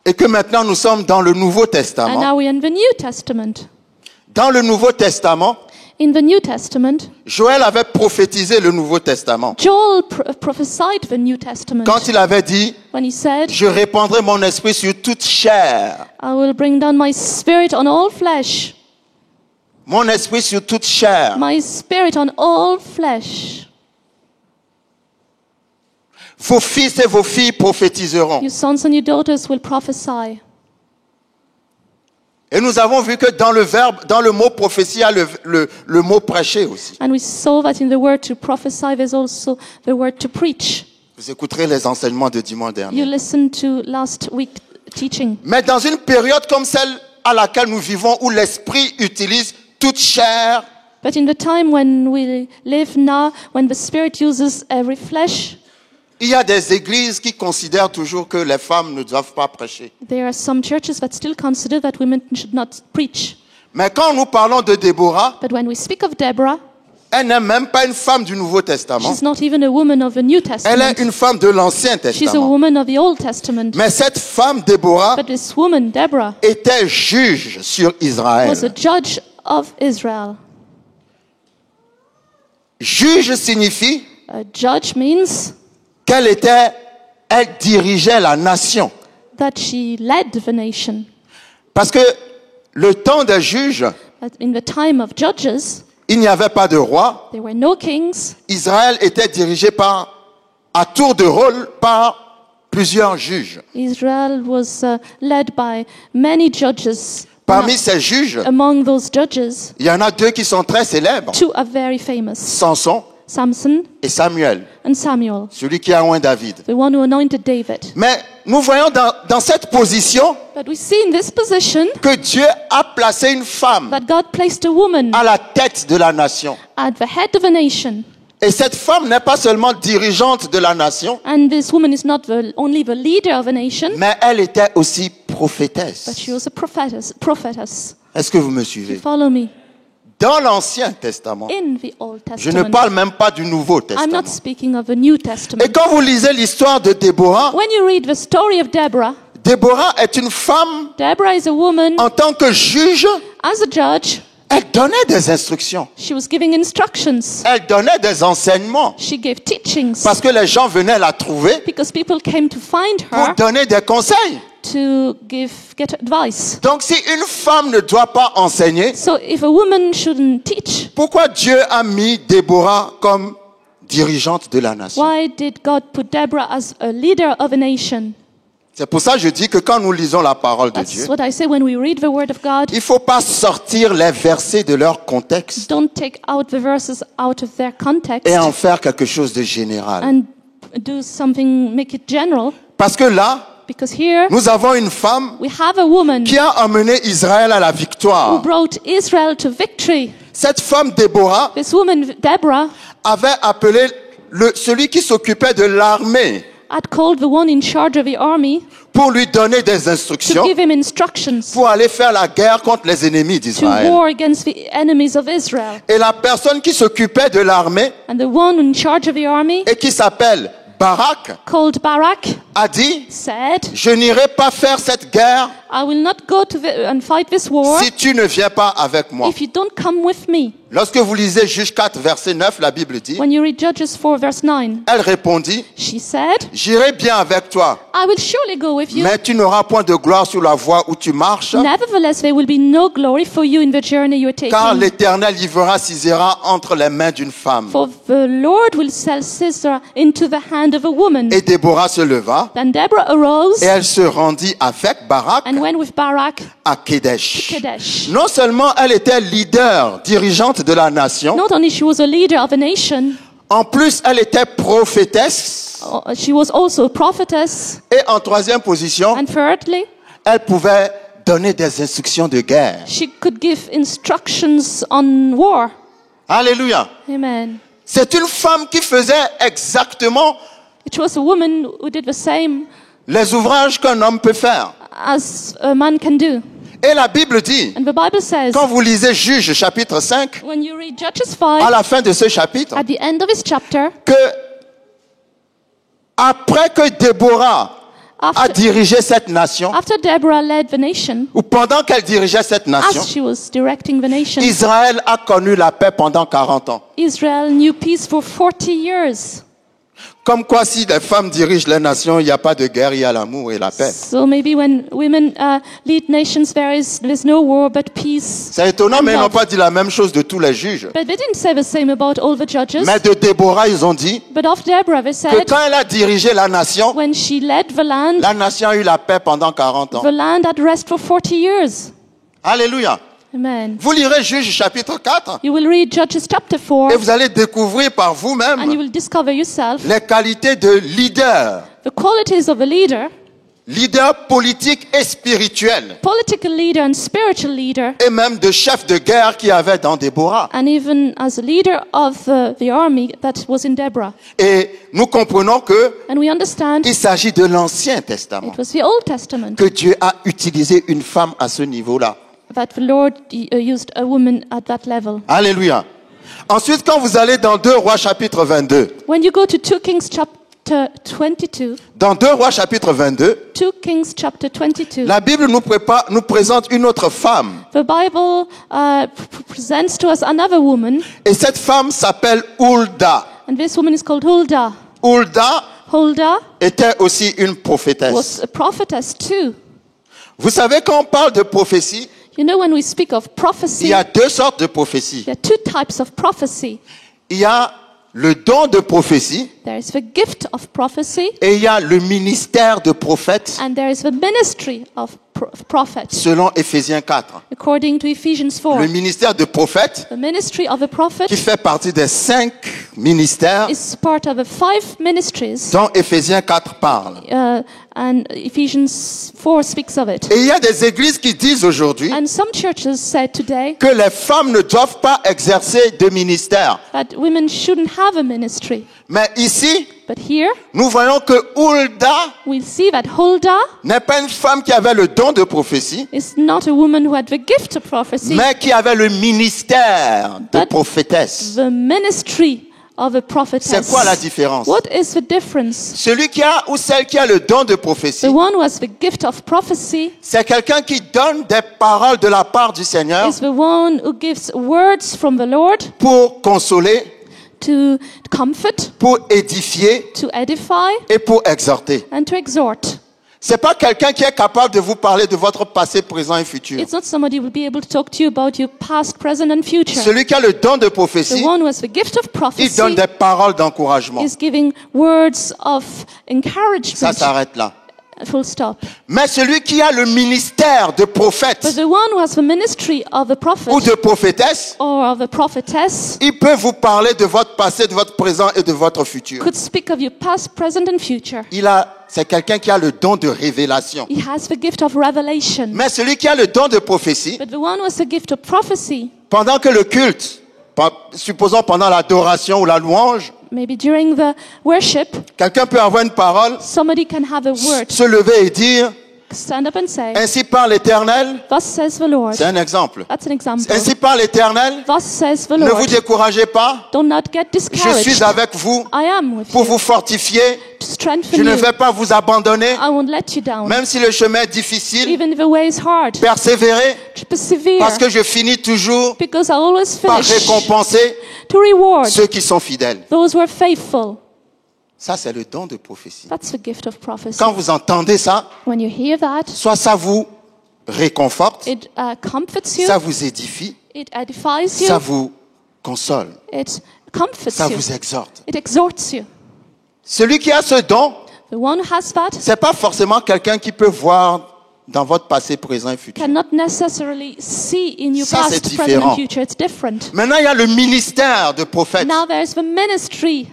et que maintenant nous sommes dans le Nouveau And Testament. now we're in the New Testament. Dans le Nouveau Testament, In the New Testament, Joël avait prophétisé le Nouveau Testament Joel prophesied the New Testament quand il avait dit when he said, « Je répandrai mon esprit sur toute chair. I will bring down my spirit on all flesh. Mon esprit sur toute chair. My spirit on all flesh. Vos fils et vos filles prophétiseront. Your sons and your daughters will prophesy. » Et nous avons vu que dans le mot prophétie, il y a le mot prêcher aussi. And we saw that in the word to prophesy, there's also the word to preach. Vous écouterez les enseignements de dimanche You dernier. listened to last week's teaching. Mais dans une période comme celle à laquelle nous vivons, où l'esprit utilise toute chair, But in the time when we live now, when the Spirit uses every flesh, il y a des églises qui considèrent toujours que les femmes ne doivent pas prêcher. there are some churches that still consider that women should not preach. Mais quand nous parlons de Déborah, But when we speak of Deborah, elle n'est même pas une femme du Nouveau Testament. she's not even a woman of the New Elle Testament. est une femme de l'Ancien She's a Testament. woman of the Old Testament. Mais cette femme, Déborah, But this woman, Deborah, était juge sur was a Israël. judge of Israel. Juge signifie A judge means elle dirigeait la nation. that she led the nation. Parce que le temps des juges, But in the time of judges, il n'y avait pas de roi. there were no kings. Israël était dirigé à tour de rôle par plusieurs juges. Israel was led by many judges. Parmi ces juges, Among those judges, il y en a deux qui sont très célèbres. two are very famous. Samson Samson et Samuel, and Samuel, celui qui a oint David. the one who anointed David. Mais nous voyons dans cette position But we see in this position que Dieu a placé une femme that God placed a woman à la tête de la nation. at the head of a nation. Et cette femme n'est pas seulement dirigeante de la nation, And this woman is not only the leader of a nation, mais elle était aussi but prophétesse. she was a prophetess. Est-ce que vous me suivez? Follow me. Dans l'Ancien Testament, In the Old je ne Testament. parle même pas du Nouveau I'm Testament. not speaking of the New Et Testament. quand vous lisez l'histoire de Déborah, When you read the story of Deborah, Déborah est une femme Deborah is a woman. en tant que juge. As a judge, Elle donnait des instructions. she was giving instructions. Elle donnait des enseignements. She gave teachings Parce que les gens venaient la trouver because people came to find pour her donner des conseils. to get advice. Donc si une femme ne doit pas enseigner, So if a woman shouldn't teach, pourquoi Dieu a mis Déborah comme dirigeante de la nation? why did God put Deborah as a leader of a nation? C'est pour ça que je dis que quand nous lisons la parole de Dieu, That's what I say when we read the word of God. il ne faut pas sortir les versets de leur contexte Don't take out the verses out of their context et en faire quelque chose de général. and do something, make it general. Parce que là, Because here nous avons une femme we have a woman qui a amené Israël à la who victoire. brought Israel to victory. Cette femme, Déborah, This woman, Deborah, avait appelé celui qui s'occupait de l'armée had called the one in charge of the army pour lui donner des to instructions give him instructions pour aller faire la guerre contre les ennemis to d'Israël. war against the enemies of Israel. Et la personne qui s'occupait de l'armée And the one in charge of the army, et qui s'appelle Barak called Barak, a dit, said, je n'irai pas faire cette guerre I will not go to and fight this war si tu ne viens pas avec moi. if you don't come with me. Lorsque vous lisez Juge 4, verset 9, la Bible dit, When you read Judges 4 verse 9, elle répondit, she said, j'irai bien avec toi, I will surely go with you. mais tu n'auras point de gloire sur la voie où tu marches, Nevertheless, there will be no glory for you in the journey you are car taking. l'Éternel livrera Sisera entre les mains d'une femme. For the Lord will sell Sisera into the hand of a woman. Et Déborah se leva Then Deborah arose et elle se rendit avec Barak and went with Barak à Kédesh. to Kadesh. Non seulement elle était leader, dirigeante de la nation, Not only she was a leader of a nation, en plus elle était prophétesse. she was also a prophetess. Et en troisième position, And thirdly, elle pouvait donner des instructions de guerre. she could give instructions on war. Alléluia. Amen. C'est une femme qui faisait exactement It was a woman who did the same les ouvrages qu'un homme peut faire. as a man can do. Et la Bible dit, And the Bible says, quand vous lisez Juges chapitre 5, when you read Judges à 5, la fin de ce chapitre, at the end of his chapter, que après que Déborah a after, dirigé cette nation, after Deborah led the nation, ou pendant qu'elle dirigeait cette nation, as she was directing the nation, Israël a connu la paix pendant 40 ans. Israel knew peace for 40 years. Comme quoi, si les femmes dirigent les nations, il n'y a pas de guerre, il y a l'amour et la paix. So maybe when women lead nations, there's no war but peace. C'est étonnant, and mais ils n'ont love. pas dit la même chose de tous les juges. But they didn't say the same about all the judges. Mais de Déborah, ils ont dit But of Deborah, they que said, quand elle a dirigé la nation, when she led the land a eu la paix pendant 40 ans. had rest for 40 years. Alléluia. Amen. Vous lirez Juges chapitre 4 You will read Judges chapter 4, et vous allez découvrir par and you vous-même will discover yourself les qualités de leader, the qualities of a leader, leader politique et spirituel, political leader and spiritual leader, et même de chef de guerre qu'il y avait dans Déborah. and even as a leader of the army that was in Deborah. Et nous comprenons que And we understand il s'agit de l'Ancien Testament, it was the Old Testament que Dieu a utilisé une femme à ce niveau-là. that the Lord used a woman at that level. Alléluia. Ensuite, quand vous allez dans 2 Rois chapitre 22, When you go to 2 Kings chapter 22, dans 2 Rois chapitre 22, 2 Kings chapter 22, la Bible nous présente une autre femme. the Bible presents to us another woman, Et cette femme s'appelle Hulda. and this woman is called Huldah. Hulda Huldah était aussi une prophétesse. was a prophetess too. Vous savez, quand on parle de prophétie, You know, when we speak of il prophecy, y a deux sortes de prophéties. there are two types of prophecy. Il y a le don de prophétie There is the gift of prophecy, et il y a le ministère de prophète and there is the ministry of prophets, selon Éphésiens 4. according to Ephesians 4. Le ministère de prophète The ministry of a prophet qui fait partie des 5 ministères is part of the 5 ministries, dont Éphésiens 4 parle. and Ephesians 4 speaks of it. Et il y a des églises qui disent aujourd'hui And some churches said today que les femmes ne doivent pas exercer de ministère. that women shouldn't have a ministry. Mais ici, But here, nous voyons que Hulda we see that Huldah n'est pas une femme qui avait le don de prophétie, is not a woman who had the gift of prophecy, mais qui avait le ministère de But- prophétesse. the ministry of a prophetess. C'est quoi la différence? What is the difference? Celui qui a ou celle qui a le don de prophétie, The one who has the gift of prophecy c'est quelqu'un qui donne des paroles de la part du Seigneur is the one who gives words from the Lord pour consoler, to comfort, pour édifier to edify, et pour exhorter. and to exhort. C'est pas quelqu'un qui est capable de vous parler de votre passé, présent et futur. It's not somebody who will be able to talk to you about your past, present, and future. Celui qui a le don de The prophétie, one who has the gift of il prophecy donne des paroles d'encouragement. is giving words of Ça encouragement. s'arrête là. Full stop. Mais celui qui a le ministère de But prophète the one who has the ministry of a prophet ou de prophétesse, or of a prophetess il peut vous parler de votre passé, de votre présent et de votre futur. could speak of your past, present, and future. C'est quelqu'un qui a le don de révélation. He has the gift of revelation. Mais celui qui a le don de prophétie, But the one who has the gift of prophecy, pendant que le culte, supposons pendant l'adoration ou la louange, maybe during the worship, quelqu'un peut avoir une parole, somebody can have a word, se lever et dire, stand up and say, ainsi parle l'Éternel. thus says the Lord. C'est un exemple. That's an example. Ainsi parle l'Éternel. Thus says the Ne vous Lord. découragez pas. Do not get Je discouraged. suis avec vous I am with pour you vous fortifier. to Je strengthen ne you. vais pas vous abandonner. I won't let you down. Même si le chemin est difficile, Even if the way is hard, persévérez. to persevere. Parce que je finis toujours Because I always par finish récompenser to reward ceux qui sont fidèles. those who are faithful. Ça, c'est le don de prophétie. That's the gift of prophecy. Quand vous entendez ça, When you hear that, soit ça vous réconforte, it comforts you, ça vous édifie, it edifies you, ça vous console, it comforts ça you, vous exhorte. it exhorts you. Celui qui a ce don, The one who has that c'est pas forcément quelqu'un qui peut voir dans votre passé, présent et futur. cannot necessarily see in your Ça, c'est past, present, différent. and future. It's different. Maintenant, il y a le ministère de prophète. Now there's the ministry.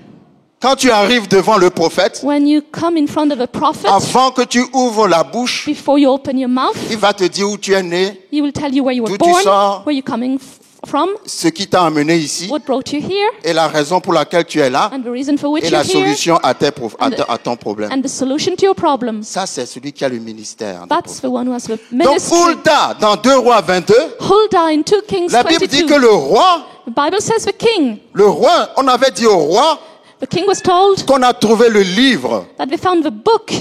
Quand tu arrives devant le prophète, When you come in front of a prophet, avant que tu ouvres la bouche, before you open your mouth, il va te dire où tu es né, he will tell you where you were D'où tu born, sors, where you're coming from, ce qui t'a amené ici, what brought you here, et la raison pour laquelle tu es là, and the reason for which et you're la here, solution à ton problème. and the solution to your problem. Ça, c'est celui qui a le ministère. That's the one who has the Donc, ministry. Hulda, dans 2 Rois 22, Huldah in 2 Kings la Bible dit 22. que le roi, The Bible says on avait dit au roi the king was told qu'on a trouvé le livre that they found the book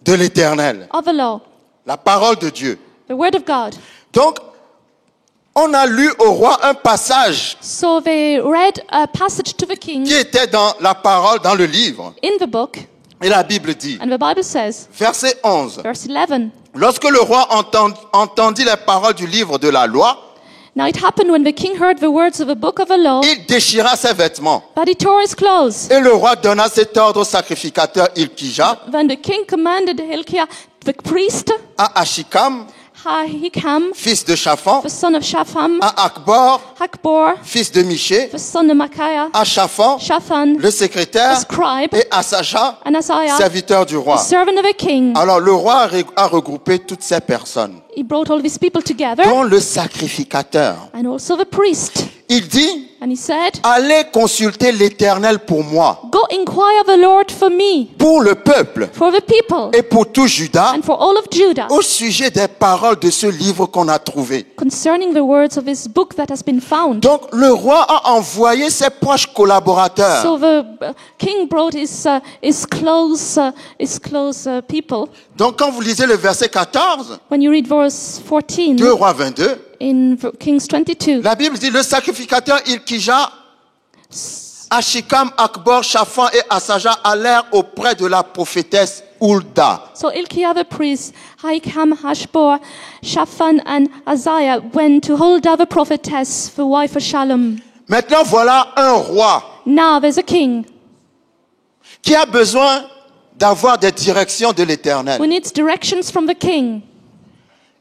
de l'Éternel, of the law, la parole de Dieu. the word of God. Donc, on a lu au roi un passage So they read a passage to the king qui était dans la parole, dans le livre. in the book, Et la Bible dit, and the Bible says, verset 11, verse 11, lorsque le roi entendit les paroles du livre de la loi, now it happened when the king heard the words of the book of the law, il déchira ses vêtements. that he tore his clothes. Et le roi donna cet ordre au sacrificateur Ilkija, Then the king commanded Hilkiah, the priest, à Achikam, Ahikam, fils de Shaphan, the son of Shaphan, à Akbor, Hakbor, fils de Miché, the son of Micaiah, à Shaphan, Shaphan, le secrétaire, the scribe, et à Sacha, and Asaiah, serviteur du the roi. servant of a king. Alors le roi a regroupé toutes ces personnes, He brought all these people together, dont le sacrificateur. and also the priest. Il dit, And he said, allez consulter l'Éternel pour moi, go inquire the Lord for me, pour le peuple for the people, et pour tout Juda, and for all of Judah, au sujet des paroles de ce livre qu'on a trouvé. concerning the words of this book that has been found. Donc le roi a envoyé ses proches collaborateurs. So the king brought his close people. Donc quand vous lisez le verset 14, When you read verse 14 2 Rois 22, in Kings 22, la Bible dit, le sacrificateur Ilkija, Achikam, Akbor, Shaphan et Asaja allèrent auprès de la prophétesse Hulda. so Ilkiah the priest, Ahikam, Hashbor, Shaphan, and Isaiah went to Huldah the prophetess, the wife of Shalom. Maintenant voilà un roi Now there's a king qui a besoin d'avoir des directions de l'Éternel. who needs directions from the king.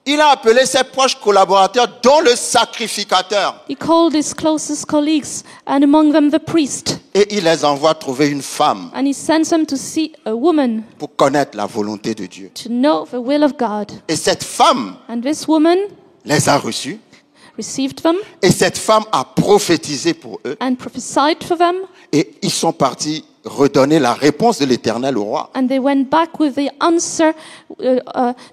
Il a appelé ses proches collaborateurs, dont le sacrificateur, He called his closest colleagues, and among them the priest, et il les envoie trouver une femme and he sends them to see a woman pour connaître la volonté de Dieu. to know the will of God. Et cette femme And this woman les a reçus, received them et cette femme a prophétisé pour eux, and prophesied for them, et ils sont partis redonner la réponse de l'Éternel au roi. and they went back with the answer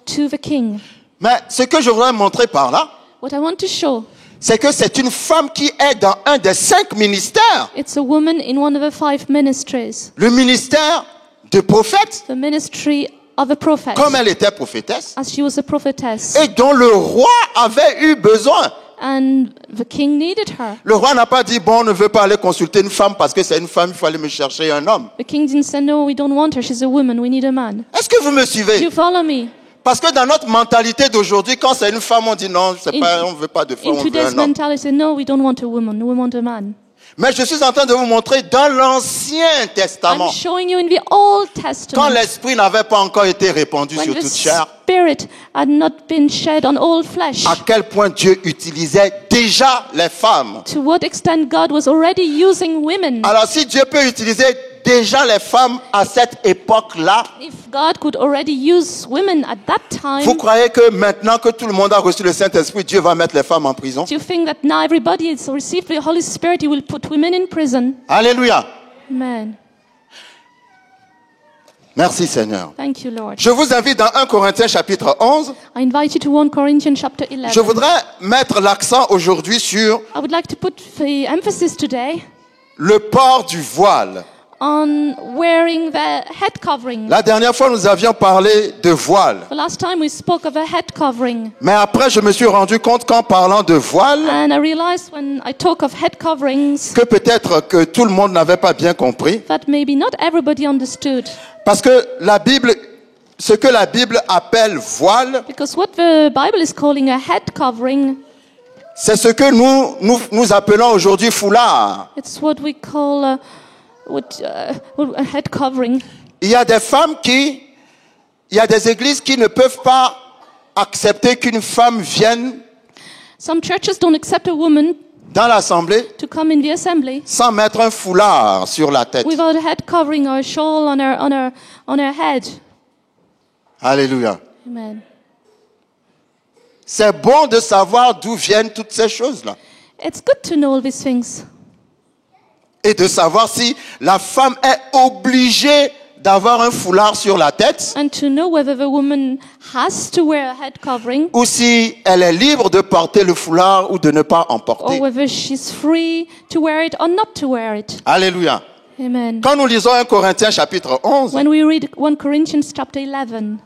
to the king. Mais ce que je voudrais montrer par là, What I want to show, c'est que c'est une femme qui est dans un des 5 ministères. it's a woman in one of the 5 ministries. Le ministère de prophète, The ministry of a prophet, comme elle était prophétesse, as she was a prophetess, et dont le roi avait eu besoin. and the king needed her. Le roi n'a pas dit, bon, on ne veut pas aller consulter une femme parce que c'est une femme, il faut aller me chercher un homme. The king didn't say, no, we don't want her, she's a woman, we need a man. Est-ce que vous me Do suivez? you follow me? Parce que dans notre mentalité d'aujourd'hui, quand c'est une femme, on dit non, on ne veut pas de femme, In on veut today's un homme. mentality, no, we don't want a woman, we want a man. Mais je suis en train de vous montrer dans l'Ancien I'm Testament, showing you in the Old quand Testament, l'Esprit n'avait pas encore été répandu when sur the toute chair, Spirit had not been shed on all flesh, à quel point Dieu utilisait déjà les femmes. to what extent God was already using women. Alors si Dieu peut utiliser déjà les femmes à cette époque-là, If God could already use women at that time, vous croyez que maintenant que tout le monde a reçu le Saint-Esprit, Dieu va mettre les femmes en prison? do you think that now everybody has received the Holy Spirit, He will put women in prison? Alléluia. Amen. Merci Seigneur. Thank you, Lord. Je vous invite dans 1 Corinthiens chapitre 11. I invite you to 1 Corinthians chapter 11. Je voudrais mettre l'accent aujourd'hui sur I would like to put the emphasis today le port du voile. on wearing the head covering. La dernière fois, nous avions parlé de voile. The last time we spoke of a head covering, Mais après, je me suis rendu compte qu'en parlant de voile, and I realized when I talk of head coverings que peut-être que tout le monde n'avait pas bien compris. that maybe not everybody understood. Parce que la Bible, ce que la Bible appelle voile, Because what the Bible is calling a head covering, c'est ce que nous appelons aujourd'hui foulard. it's what we call a head covering. Il y a des églises qui ne peuvent pas accepter qu'une femme vienne Some churches don't accept a woman dans l'assemblée to come in the assembly sans mettre un foulard sur la tête. without a head covering or a shawl on her head. Alléluia. Amen. C'est bon de savoir d'où viennent toutes ces choses-là. It's good to know all these things. Et de savoir si la femme est obligée d'avoir un foulard sur la tête And to know whether the woman has to wear a head covering ou si elle est libre de porter le foulard ou de ne pas en or porter. whether she's free to wear it or not to wear it. Alléluia. Amen. Quand nous lisons 1 Corinthiens chapitre 11, When we read 1 Corinthians chapter 11,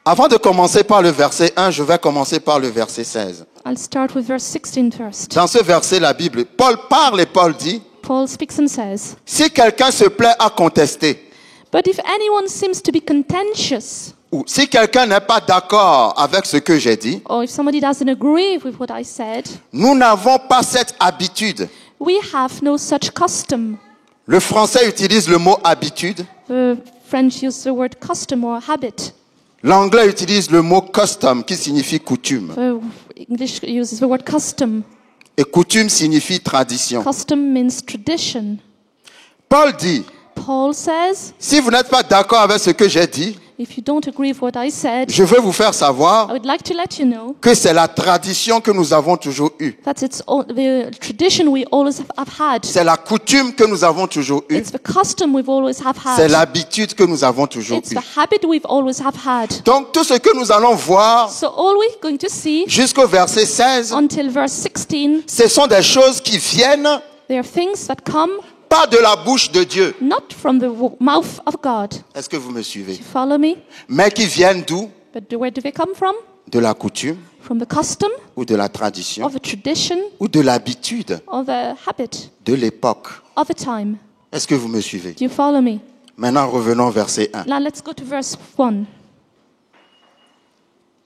avant de commencer par le verset 1, je vais commencer par le verset 16. I'll start with verse 16 first. Dans ce verset, la Bible, Paul parle et Paul dit, Paul speaks and says, si quelqu'un se plaît à contester, "But if anyone seems to be contentious, ou si quelqu'un n'est pas d'accord avec ce que j'ai dit, or if somebody doesn't agree with what I said, nous n'avons pas cette habitude. we have no such custom." Le français utilise le mot habitude, The French use the word custom or habit. l'anglais utilise le mot custom qui signifie coutume. The English uses the word custom. Et coutume signifie tradition. Custom means tradition. Paul dit, Paul says, si vous n'êtes pas d'accord avec ce que j'ai dit, if you don't agree with what I said, je veux vous faire savoir I would like to let you know que c'est la tradition que nous avons toujours eue. that it's the tradition we always have had. C'est la coutume que nous avons toujours eue. It's the custom we've always have C'est had. l'habitude que nous avons toujours It's eue. the habit we've always have had. Donc tout ce que nous allons voir So all we're going to see jusqu'au verset 16, until verse 16, ce sont des choses qui viennent there are things that come pas de la bouche de Dieu. not from the mouth of God. Est-ce que vous me suivez? Follow me? Mais qui viennent d'où? But where do they come from? De la coutume From the custom, ou de la tradition of the tradition, ou de l'habitude of the habit, de l'époque. of the time. Est-ce que vous me suivez? Do you follow me? Maintenant, revenons au verset 1. Now let's go to verse 1.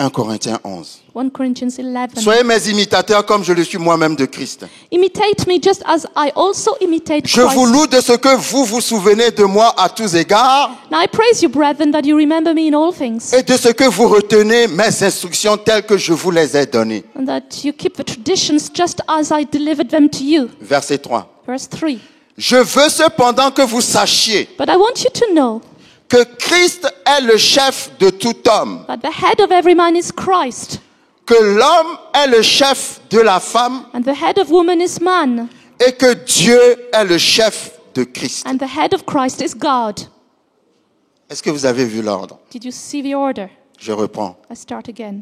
1 Corinthiens 11. 1 Corinthians 11. Soyez mes imitateurs comme je le suis moi-même de Christ. Imitate me just as I also imitate Je vous Christ. loue de ce que vous vous souvenez de moi à tous égards Now I praise you, brethren, that you remember me in all things, et de ce que vous retenez mes instructions telles que je vous les ai données. and that you keep the traditions just as I delivered them to you. Verset 3. Verse 3. Je veux cependant que vous sachiez But I want you to know que Christ est le chef de tout homme, that the head of every man is Christ, que l'homme est le chef de la femme and the head of woman is man, et que Dieu est le chef de Christ. and the head of Christ is God. Est-ce que vous avez vu l'ordre? Did you see the order? Je reprends. I start again.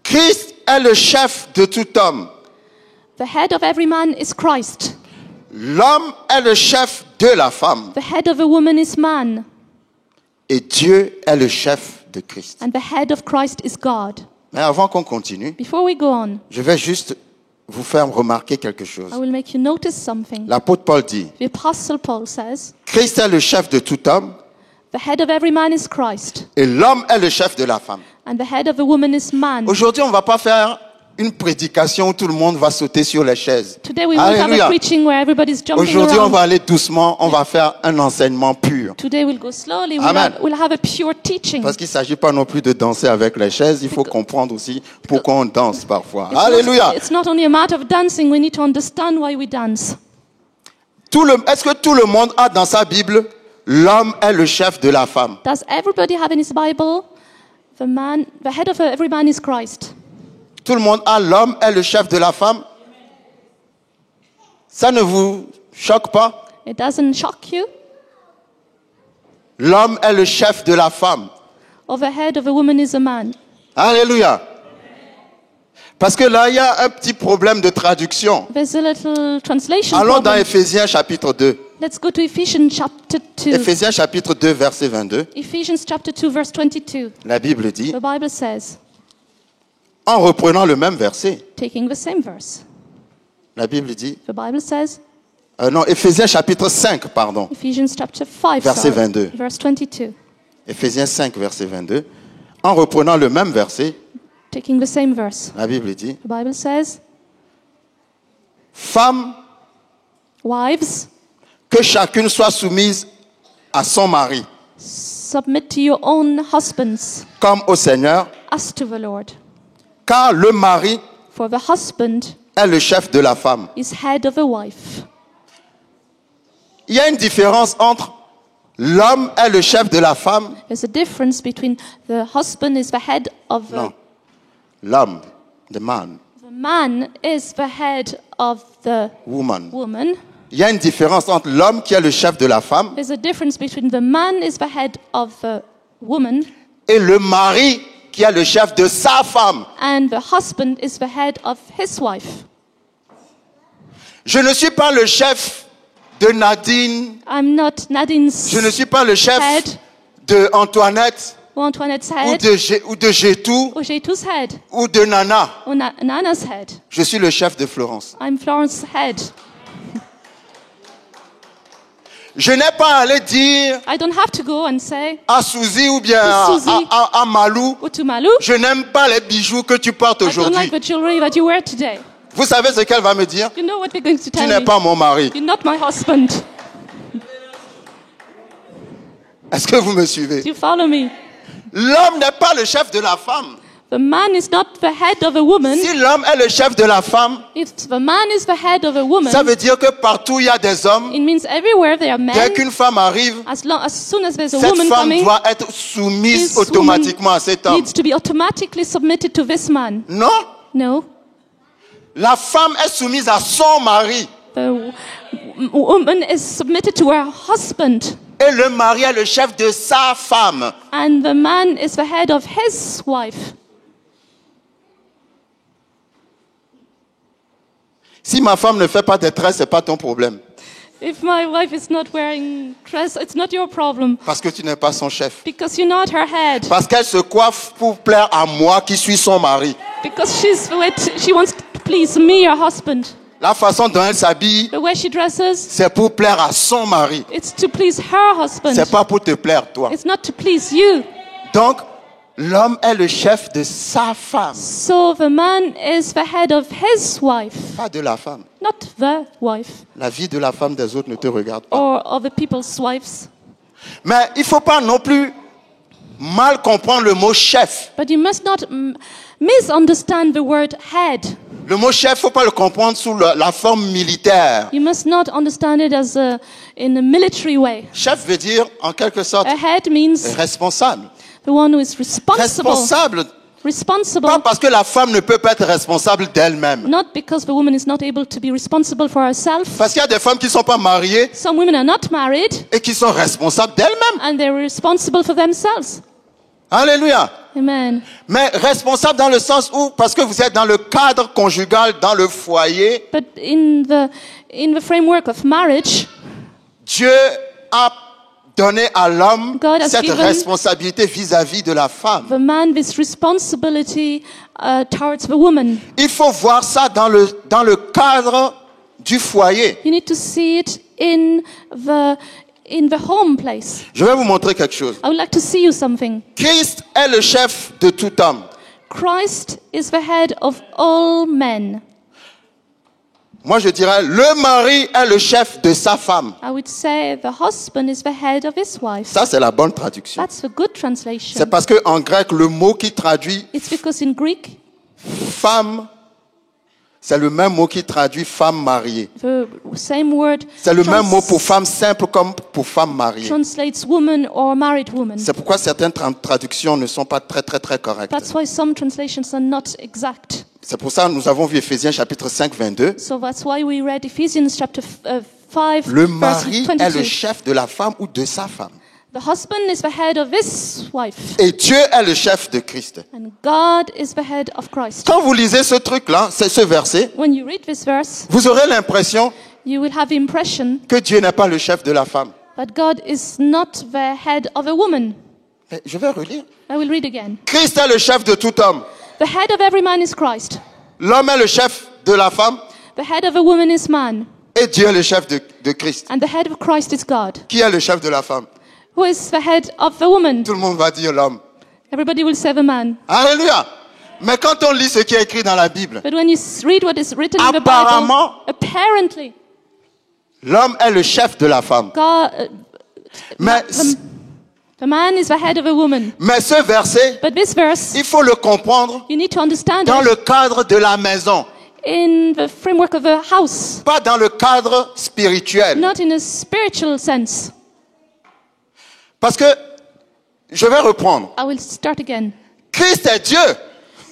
Christ est le chef de tout homme. The head of every man is Christ. L'homme est le chef de la femme. The head of a woman is man, Et Dieu est le chef de Christ. and the head of Christ is God. Mais avant qu'on continue, Before we go on, je vais juste vous faire remarquer quelque chose. I will make you notice something. L'apôtre Paul dit, The Apostle Paul says, Christ est le chef de tout homme the head of every man is Christ, et l'homme est le chef de la femme. and the head of a woman is man. Aujourd'hui, on ne va pas faire une prédication où tout le monde va sauter sur les chaises. Today we won't have a Alléluia. preaching where everybody's jumping Aujourd'hui, on va around. aller doucement, on va faire un enseignement pur. Today we'll go slowly. Amen. We'll have a pure teaching. Parce qu'il ne s'agit pas non plus de danser avec les chaises, il faut comprendre aussi pourquoi on danse parfois. It's not- Alléluia. It's not only a matter of dancing, we need to understand why we dance. Est-ce que tout le monde a dans sa Bible, l'homme est le chef de la femme? Does everybody have in his Bible, the head of every man is Christ? Tout le monde a l'homme est le chef de la femme? Ça ne vous choque pas? It doesn't shock you? L'homme est le chef de la femme. Of the head of a woman is a man. Alléluia. Parce que là, il y a un petit problème de traduction. There's a little translation Allons dans problem. Éphésiens chapitre 2. Let's go to Ephesians chapter 2. Éphésiens chapitre 2, verset 22. Ephesians chapter 2, verse 22. La Bible dit, The Bible says, en reprenant le même verset, taking the same verse, la Bible dit, the Bible says, non, Éphésiens chapitre 5, pardon. Ephesians chapter 5, Verset sorry, 22. verse 22, Éphésiens 5, verset 22. En reprenant le même verset, taking the same verse, la Bible dit, the Bible says, femmes, wives, que chacune soit soumise à son mari, submit to your own husbands comme au Seigneur, as to the Lord. car le mari For the husband est le chef de la femme. is head of a wife. Il y a une différence entre L'homme est le chef de la femme. There's a difference between the husband is the head of the, Non. L'homme, the man, the man is the head of the woman. woman. Il y a une différence entre l'homme qui est le chef de la femme There's a difference between the man is the head of the woman et le mari qui est le chef de sa femme. and the husband is the head of his wife. Je ne suis pas le chef de Nadine. I'm not Nadine's Je ne suis pas le chef head de Antoinette or Antoinette's ou head de Gétou or Jetu's head ou de Nana. or Nana's head. Je suis le chef de Florence. I'm Florence's head. Je n'ai pas à aller dire I don't have to go and say, à Suzy ou bien To Suzy. à Malou, Utumalu, je n'aime pas les bijoux que tu portes I don't aujourd'hui. like the jewelry that you wear today. Vous savez ce qu'elle va me dire? You know what they're going to Tu tell n'es me? pas mon mari. You're not my husband. Est-ce que vous me suivez? Do you follow me? L'homme n'est pas le chef de la femme. The man is not the head of a woman. Si l'homme est le chef de la femme, If the man is the head of a woman, ça veut dire que partout il y a des hommes. it means everywhere there are Dès men. qu'une femme arrive, As soon as there's a cette woman femme coming, doit être soumise this woman automatiquement à cet homme. needs to be automatically submitted to this man. Non, No. la femme est soumise à son mari. The woman is submitted to her husband. Et le mari est le chef de sa femme. And the man is the head of his wife. Si ma femme ne fait pas des tresses, c'est pas ton problème. If my wife is not wearing dress, it's not your problem. Parce que tu n'es pas son chef. Because you're not her head. Parce qu'elle se coiffe pour plaire à moi qui suis son mari. Because she wants to please me, your husband. La façon dont elle s'habille, The way she dresses, c'est pour plaire à son mari. it's to please her husband. C'est pas pour te plaire toi. It's not to please you. Donc, l'homme est le chef de sa femme, So the man is the head of his wife, pas de la femme. not the wife La vie de la femme des autres ne te regarde pas. or other people's wives. Mais il faut pas non plus mal comprendre le mot chef. But you must not misunderstand the word head. Le mot chef, faut pas le comprendre sous la forme militaire. You must not understand it as in a military way. Chef veut dire, en quelque sorte, A head means responsable. the one who is responsible. Responsable, Responsible, pas parce que la femme ne peut pas être responsable d'elle-même. not because the woman is not able to be responsible for herself. Parce qu'il y a des femmes qui ne sont pas mariées Some women are not married et qui sont responsables d'elles-mêmes. and they're responsible for themselves. Alléluia. Amen. Mais responsable dans le sens où, parce que vous êtes dans le cadre conjugal, dans le foyer, But in the framework of marriage, Dieu a donné à l'homme God has cette given responsabilité vis-à-vis de la femme. the man this responsibility towards the woman. Il faut voir ça dans le cadre du foyer. You need to see it in the home place. Je vais vous montrer quelque chose. I would like to see you something. Christ est le chef de tout homme. Christ is the head of all men. Moi, je dirais, le mari est le chef de sa femme. I would say the husband is the head of his wife. Ça, c'est la bonne traduction. That's a good translation. C'est parce qu'en grec, le mot qui traduit It's because in Greek, femme, c'est le même mot qui traduit femme mariée. the same word C'est le même mot pour femme simple comme pour femme mariée. translates woman or married woman. C'est pourquoi certaines traductions ne sont pas très correctes. That's why some translations are not exact. C'est pour ça que nous avons vu Éphésiens chapitre 5, 22. So that's why we read Ephesians chapter 5, Le verse mari est le 22. chef de la femme ou de sa femme. The husband is the head of his wife, Et Dieu est le chef de Christ. and God is the head of Christ. Quand vous lisez ce truc-là, ce verset, When you read this verse, vous aurez l'impression you will have the impression que Dieu n'est pas le chef de la femme. that God is not the head of a woman. Mais je vais relire. I will read again. Christ est le chef de tout homme. The head of every man is Christ. L'homme est le chef de la femme The head of a woman is man, et Dieu est le chef de Christ. and the head of Christ is God. Qui est le chef de la femme? Who is the head of the woman? Tout le monde va dire l'homme. Everybody will say the man. Alléluia. Mais quand on lit ce qui est écrit dans la Bible, But when you read what is written in the Bible, Apparemment- apparently, l'homme est le chef de la femme. God, Mais, the man is the head of a woman. mais ce verset, But this verse, il faut le comprendre you need to understand dans it le cadre de la maison, in the framework of a house, pas dans le cadre spirituel. not in a spiritual sense. Parce que, je vais reprendre. I will start again. Christ est Dieu.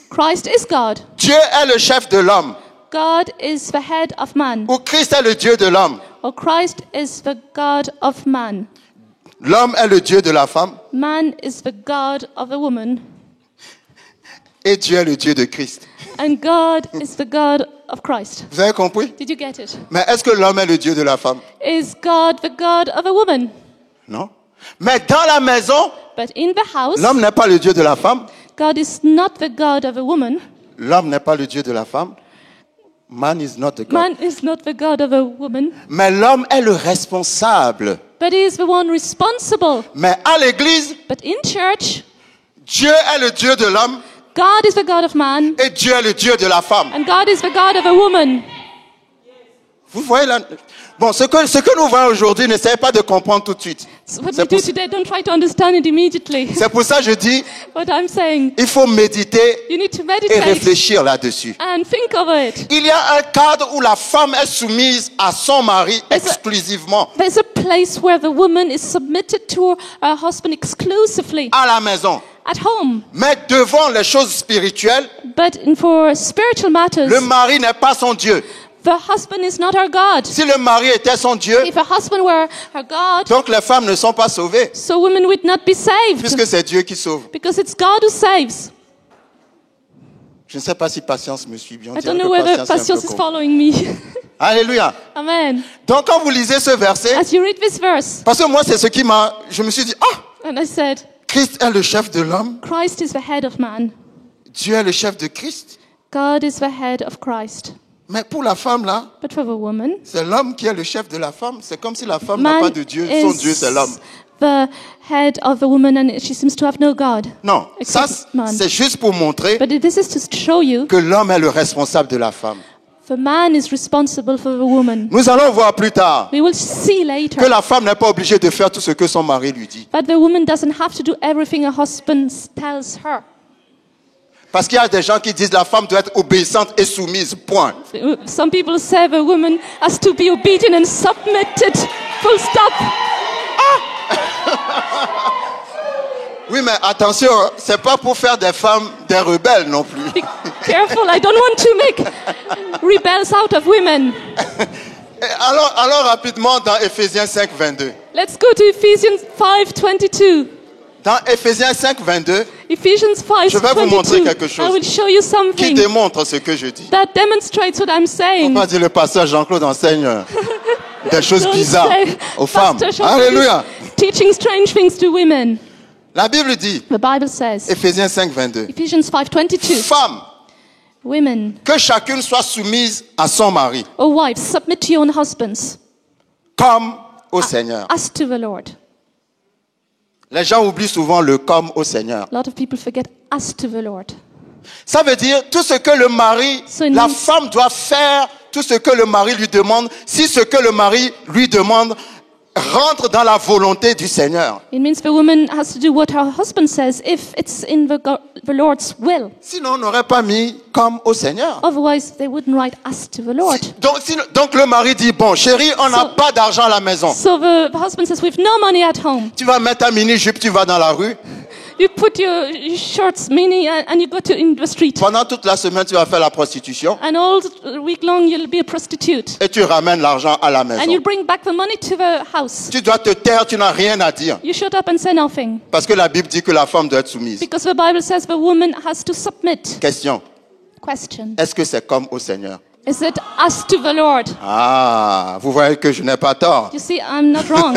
Christ is God. Dieu est le chef de l'homme. God is the head of man. Ou Christ est le Dieu de l'homme. Or Christ is the God of man. L'homme est le Dieu de la femme. Man is the God of the woman. Et Dieu est le Dieu de Christ. And God is the God of Christ. Vous avez compris? Did you get it? Mais est-ce que l'homme est le Dieu de la femme? Is God the God of a woman? Non. Mais dans la maison, But in the house, l'homme n'est pas le Dieu de la femme. God is not the God of a woman. L'homme n'est pas le Dieu de la femme. Man is not the God. Man is not the God of a woman. Mais l'homme est le responsable. But he is the one responsible. Mais à l'église, But in church, Dieu est le Dieu de l'homme God is the God of man. et Dieu est le Dieu de la femme. And God is the God of a woman. Vous voyez là? Bon, ce que nous voyons aujourd'hui, n'essayez pas de comprendre tout de suite. So what C'est we do pour, today, don't try to understand it immediately. c'est pour ça que je dis, What I'm saying, il faut méditer you need to et meditate réfléchir là-dessus. and think of it. Il y a un cadre où la femme est soumise à son mari exclusivement There's a place where the woman is submitted to her husband exclusively à la maison. at home. Mais devant les choses spirituelles, But for spiritual matters, le mari n'est pas son Dieu. the husband is not our God. Si le mari était son Dieu, If a husband were our God, donc les femmes ne sont pas sauvées, so women would not be saved. puisque c'est Dieu qui sauve. Because it's God who saves. Je ne sais pas si Patience me suit bien. On I dirait don't know que whether Patience est un Patience peu is con. following me. Alléluia. Amen. Donc quand vous lisez ce verset, As you read this verse, parce que moi c'est ce qui m'a, je me suis dit, ah, and I said, Christ est le chef de l'homme, Christ is the head of man. Dieu est le chef de Christ. God is the head of Christ. Mais pour la femme là, But for the woman, c'est l'homme qui est le chef de la femme. C'est comme si la femme n'a pas man de Dieu. Son Dieu c'est l'homme. is the head of the woman and she seems to have no God. Non, ça Except man. c'est juste pour montrer But this is to show you que l'homme est le responsable de la femme. the man is responsible for the woman. Nous allons voir plus tard We will see que later la femme n'est pas obligée de faire tout ce que son mari lui dit. that the woman doesn't have to do everything her husband tells her. Parce qu'il y a des gens qui disent la femme doit être obéissante et soumise, point. Some people say the woman has to be obedient and submitted. Full stop. Oui, mais attention, c'est pas pour faire des femmes des rebelles non plus. Be careful. I don't want to make rebels out of women. Et alors rapidement dans Éphésiens 5, 22. Let's go to Ephesians 5:22. Dans Éphésiens 5, 22, Ephesians 5:22. Je vais vous montrer quelque chose I will show you qui something démontre ce que je dis. that demonstrates what I'm On saying. va dire le pasteur Jean-Claude enseigne des choses Don't bizarres say, aux femmes. Pastor Jean-Claude Alléluia. is teaching strange things to women. La Bible dit, The Bible says, Éphésiens 5, 22, Ephesians 5:22. femmes, Women que chacune soit soumise à son mari, or wives, submit to your own husbands, comme au Seigneur. as to the Lord. Les gens oublient souvent le comme au Seigneur. A lot of people forget as to the Lord. Ça veut dire tout ce que le mari, So it la means- femme doit faire, tout ce que le mari lui demande, si ce que le mari lui demande rentre dans la volonté du Seigneur. It means the woman has to do what her husband says if it's in the Lord's will. Sinon, on n'aurait pas mis comme au Seigneur. Otherwise, they wouldn't write as to the Lord. Donc le mari dit, bon, chérie, on n'a So- pas d'argent à la maison. So the husband says, we've no money at home. Tu vas mettre ta mini-jupe, tu vas dans la rue. You put your shorts mini and you go to in the street. Pendant toute la semaine, tu vas faire la prostitution. And all week long you'll be a prostitute. Et tu ramènes l'argent à la And maison. you'll bring back the money to the house. Tu dois te taire, tu n'as rien à dire. You shut up and say nothing. Parce que la Bible dit que la femme doit être soumise. Because the Bible says the woman has to submit. Question, Question. est-ce que c'est comme au Seigneur? Is it as to the Lord? Ah, vous voyez que je n'ai pas tort. You see, I'm not wrong.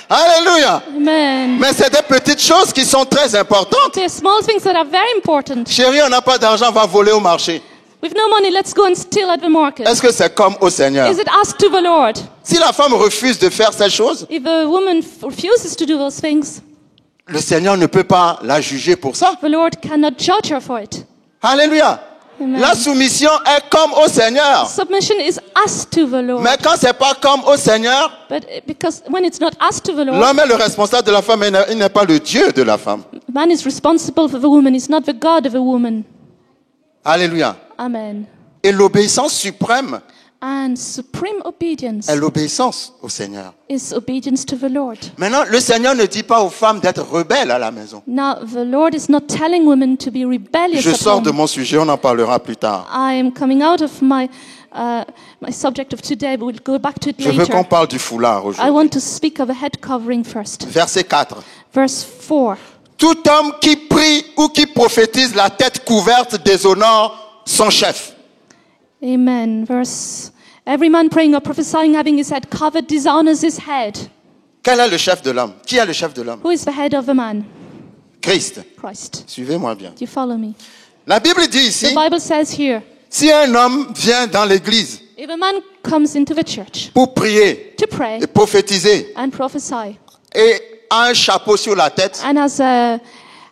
Alléluia. Amen. Mais c'est des petites choses qui sont très importantes. There are small things that are very important. Chérie, on n'a pas d'argent, on va voler au marché. With no money, let's go and steal at the market. Est-ce que c'est comme au Seigneur? Is it as to the Lord? Si la femme refuse de faire ces choses, If a woman refuses to do those things, le Seigneur ne peut pas la juger pour ça. the Lord cannot judge her for it. Alléluia. Amen. La soumission est comme au Seigneur. Submission is as to the Lord. Mais quand c'est pas comme au Seigneur, But because when it's not as to the Lord, l'homme est le responsable de la femme, mais il n'est pas le Dieu de la femme. man is responsible for the woman. He's not the God of a woman. Alléluia. Amen. Et l'obéissance suprême And supreme obedience est l'obéissance au Seigneur. is obedience to the Lord. Maintenant, le Seigneur ne dit pas aux femmes d'être rebelles à la maison. Now, the Lord is not telling women to be rebellious Je at sors de home. mon sujet, on en parlera plus tard. I am coming out of my subject of today, but we'll go back to it Je veux qu'on later. parle du foulard I aujourd'hui. want to speak of a head covering first. Verset 4. Verse 4. Tout homme qui prie ou qui prophétise la tête couverte déshonore son chef. Amen. Every man praying or prophesying having his head covered dishonors his head. Quel est le chef de l'homme? Qui est le chef de l'homme? Who is the head of a man? Christ. Christ. Suivez-moi bien. Do you follow me? La Bible dit The ici, Bible says here, si un homme vient dans l'église if a man comes into the church pour prier to pray et prophétiser and prophesy et a un chapeau sur la tête, and has a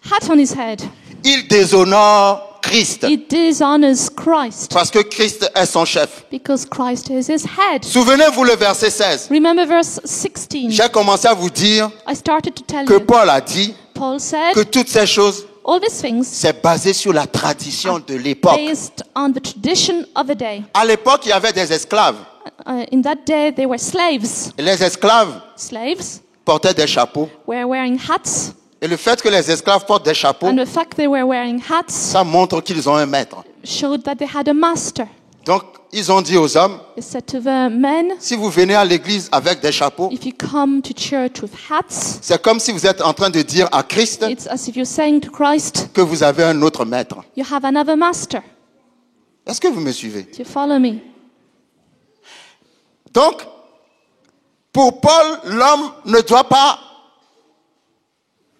hat on his head, il déshonore Christ. he dishonors Christ Parce que Christ est son chef. because Christ is his head. Souvenez-vous le verset 16. Remember verse 16. J'ai commencé à vous dire I started to tell que you, Paul a dit Paul said, que toutes ces choses, all these things c'est basé sur la tradition de l'époque. based on the tradition of the day. À l'époque, il y avait des esclaves. In that day, they were slaves. Et les esclaves Slaves portaient des chapeaux. were wearing hats, Et le fait que les esclaves portent des chapeaux, and the fact they were wearing hats ça montre qu'ils ont un maître. showed that they had a master. Donc, ils ont dit aux hommes, They said to the men, si vous venez à l'église avec des chapeaux, if you come to church with hats, c'est comme si vous êtes en train de dire à Christ it's as if you're saying to Christ, que vous avez un autre maître. you have another master. Est-ce que vous me suivez? Do you follow me? Donc, pour Paul, l'homme ne doit pas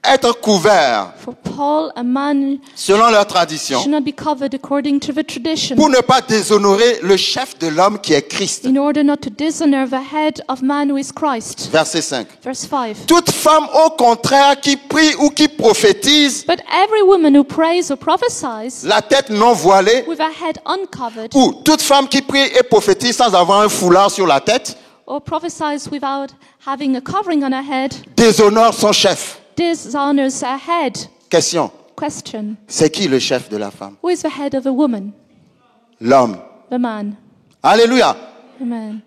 être couvert For Paul, a man selon leur tradition should not be covered according to the tradition, pour ne pas déshonorer le chef de l'homme qui est Christ. in order not to dishonor the head of man who is Christ. Verset 5. Verse 5. Toute femme au contraire qui prie ou qui prophétise, But every woman who prays or prophesies la tête non voilée, with her head uncovered, ou toute femme qui prie et prophétise sans avoir un foulard sur la tête, or prophesies without having a covering on her head, déshonore son chef. dishonors her head. Question. Question. C'est qui le chef de la femme? Who is the head of a woman? L'homme. The man. Alléluia. Amen.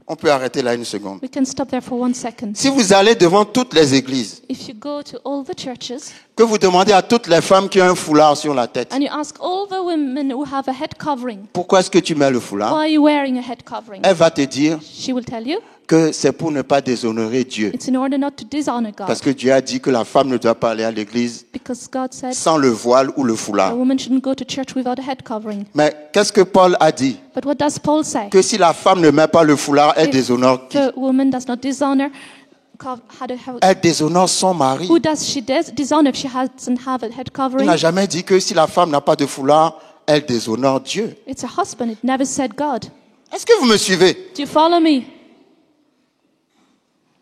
On peut arrêter là une seconde. We can stop there for 1 second. Si vous allez devant toutes les églises, If you go to all the churches que vous demandez à toutes les femmes qui ont un foulard sur la tête, and you ask all the women who have a head covering, pourquoi est-ce que tu mets le foulard? why are you wearing a head covering? Elle va te dire She will tell you que c'est pour ne pas déshonorer Dieu. it's in order not to dishonor God. Parce que Dieu a dit que la femme ne doit pas aller à l'église Because God said sans le voile ou le a foulard. woman shouldn't go to church without a head covering. Mais qu'est-ce que Paul a dit? But what does Paul say? Que si la femme ne met pas le foulard, elle If déshonore qui? the woman does not dishonor, Elle déshonore son mari. who does she dishonor if she doesn't have a head Il covering? n'a jamais dit que si la femme n'a pas de foulard, elle déshonore Dieu. It's a husband. It never said God. Est-ce que vous me suivez? Do you follow me?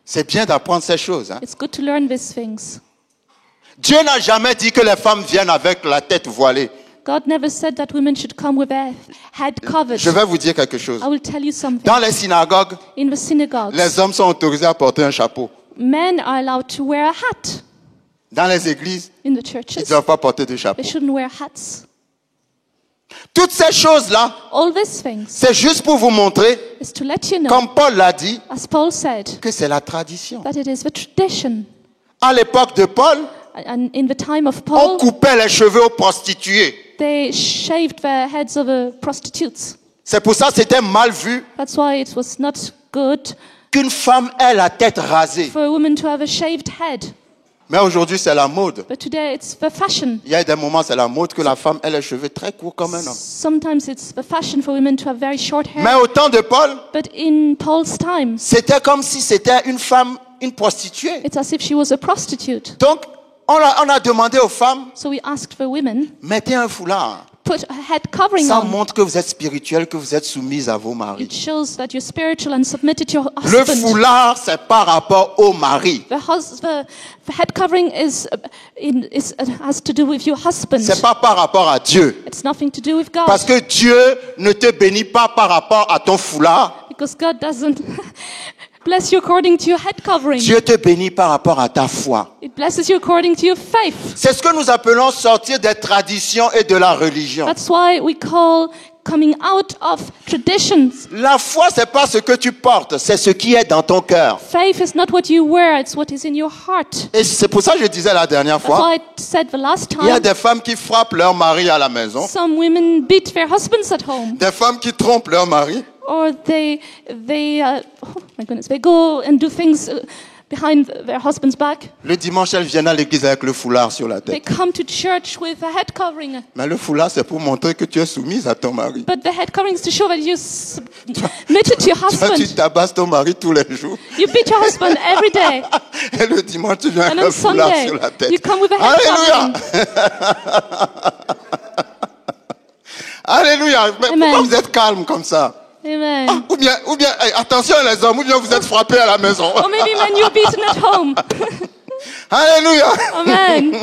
C'est bien d'apprendre ces choses. Hein? It's good to learn these things. Dieu n'a jamais dit que les femmes viennent avec la tête voilée. God never said that women should come with their head covered. Je vais vous dire quelque chose. I will tell you something. Dans les synagogues, In the synagogues, les hommes sont autorisés à porter un chapeau. men are allowed to wear a hat. Dans les églises, In the ils churches, ne doivent pas porter de chapeau. they shouldn't wear hats. Toutes ces choses-là, All these things c'est juste pour vous montrer, is to let you know, comme Paul l'a dit, as Paul said, que c'est la tradition. that it is the tradition. À l'époque de Paul, And in the time of on Paul, coupait les cheveux aux prostituées. they shaved the heads of prostitutes. C'est pour ça que c'était mal vu That's why it was not good qu'une femme ait la tête rasée. for a woman to have a shaved head. Mais aujourd'hui, c'est la mode. But today it's the fashion. Il y a des moments, c'est la mode que la femme ait les cheveux très courts comme un homme. Sometimes it's the fashion for women to have very short hair. Mais au temps de Paul, But in Paul's time, c'était comme si c'était une femme, une prostituée. it's as if she was a prostitute. Donc, on a demandé aux femmes, So we asked the women, mettez un foulard. put a head covering Ça on. montre que vous êtes spirituel, que vous êtes soumise à vos maris. It shows that you're spiritual and submitted to your Le husband. foulard, c'est par rapport au mari. The head covering has to do with your husband. C'est pas par rapport à Dieu. It's nothing to do with God. Parce que Dieu ne te bénit pas par rapport à ton foulard. Because God doesn't bless you according to your head covering. Dieu te bénit par rapport à ta foi. It blesses you according to your faith. C'est ce que nous appelons sortir des traditions et de la religion. That's why we call coming out of traditions. La foi, c'est pas ce que tu portes, c'est ce qui est dans ton cœur. Faith is not what you wear, it's what is in your heart. Et c'est pour ça que je disais la dernière That's fois, why I said the last il y a time, des femmes qui frappent leur mari à la maison, some women beat their husbands at home. des femmes qui trompent leur mari, Or they oh my goodness, they go and do things behind their husband's back. le dimanche, elles viennent à l'église avec le foulard sur la They tête. come to church with a head covering. Mais le foulard, c'est pour montrer que tu es soumise à ton mari. But the head covering is to show that you're submitted to your Toi, tu husband. tabasses ton mari tous les jours. You beat your husband every day. Et le dimanche, tu viens avec And le on foulard Sunday, sur la tête. you come with a head Alléluia! Alléluia! Mais Amen. pourquoi vous êtes calme comme ça? Amen. Ou bien, attention les hommes, ou bien vous êtes frappés à la maison. Or maybe men, you're beaten at home. Alléluia! Amen.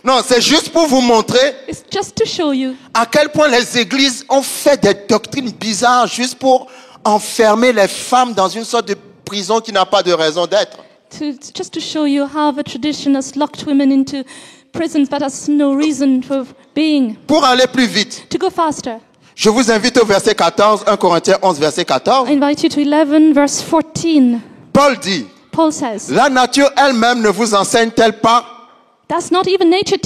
Non, c'est juste pour vous montrer It's just to show you à quel point les églises ont fait des doctrines bizarres juste pour enfermer les femmes dans une sorte de prison qui n'a pas de raison d'être. just to show you how the tradition has locked women into prisons that has no reason for being. Pour aller plus vite, To go faster, je vous invite au verset 14, 1 Corinthiens 11, verset 14. I invite you to 11 verse 14. Paul dit, Paul says, la nature elle-même ne vous enseigne-t-elle pas does not even nature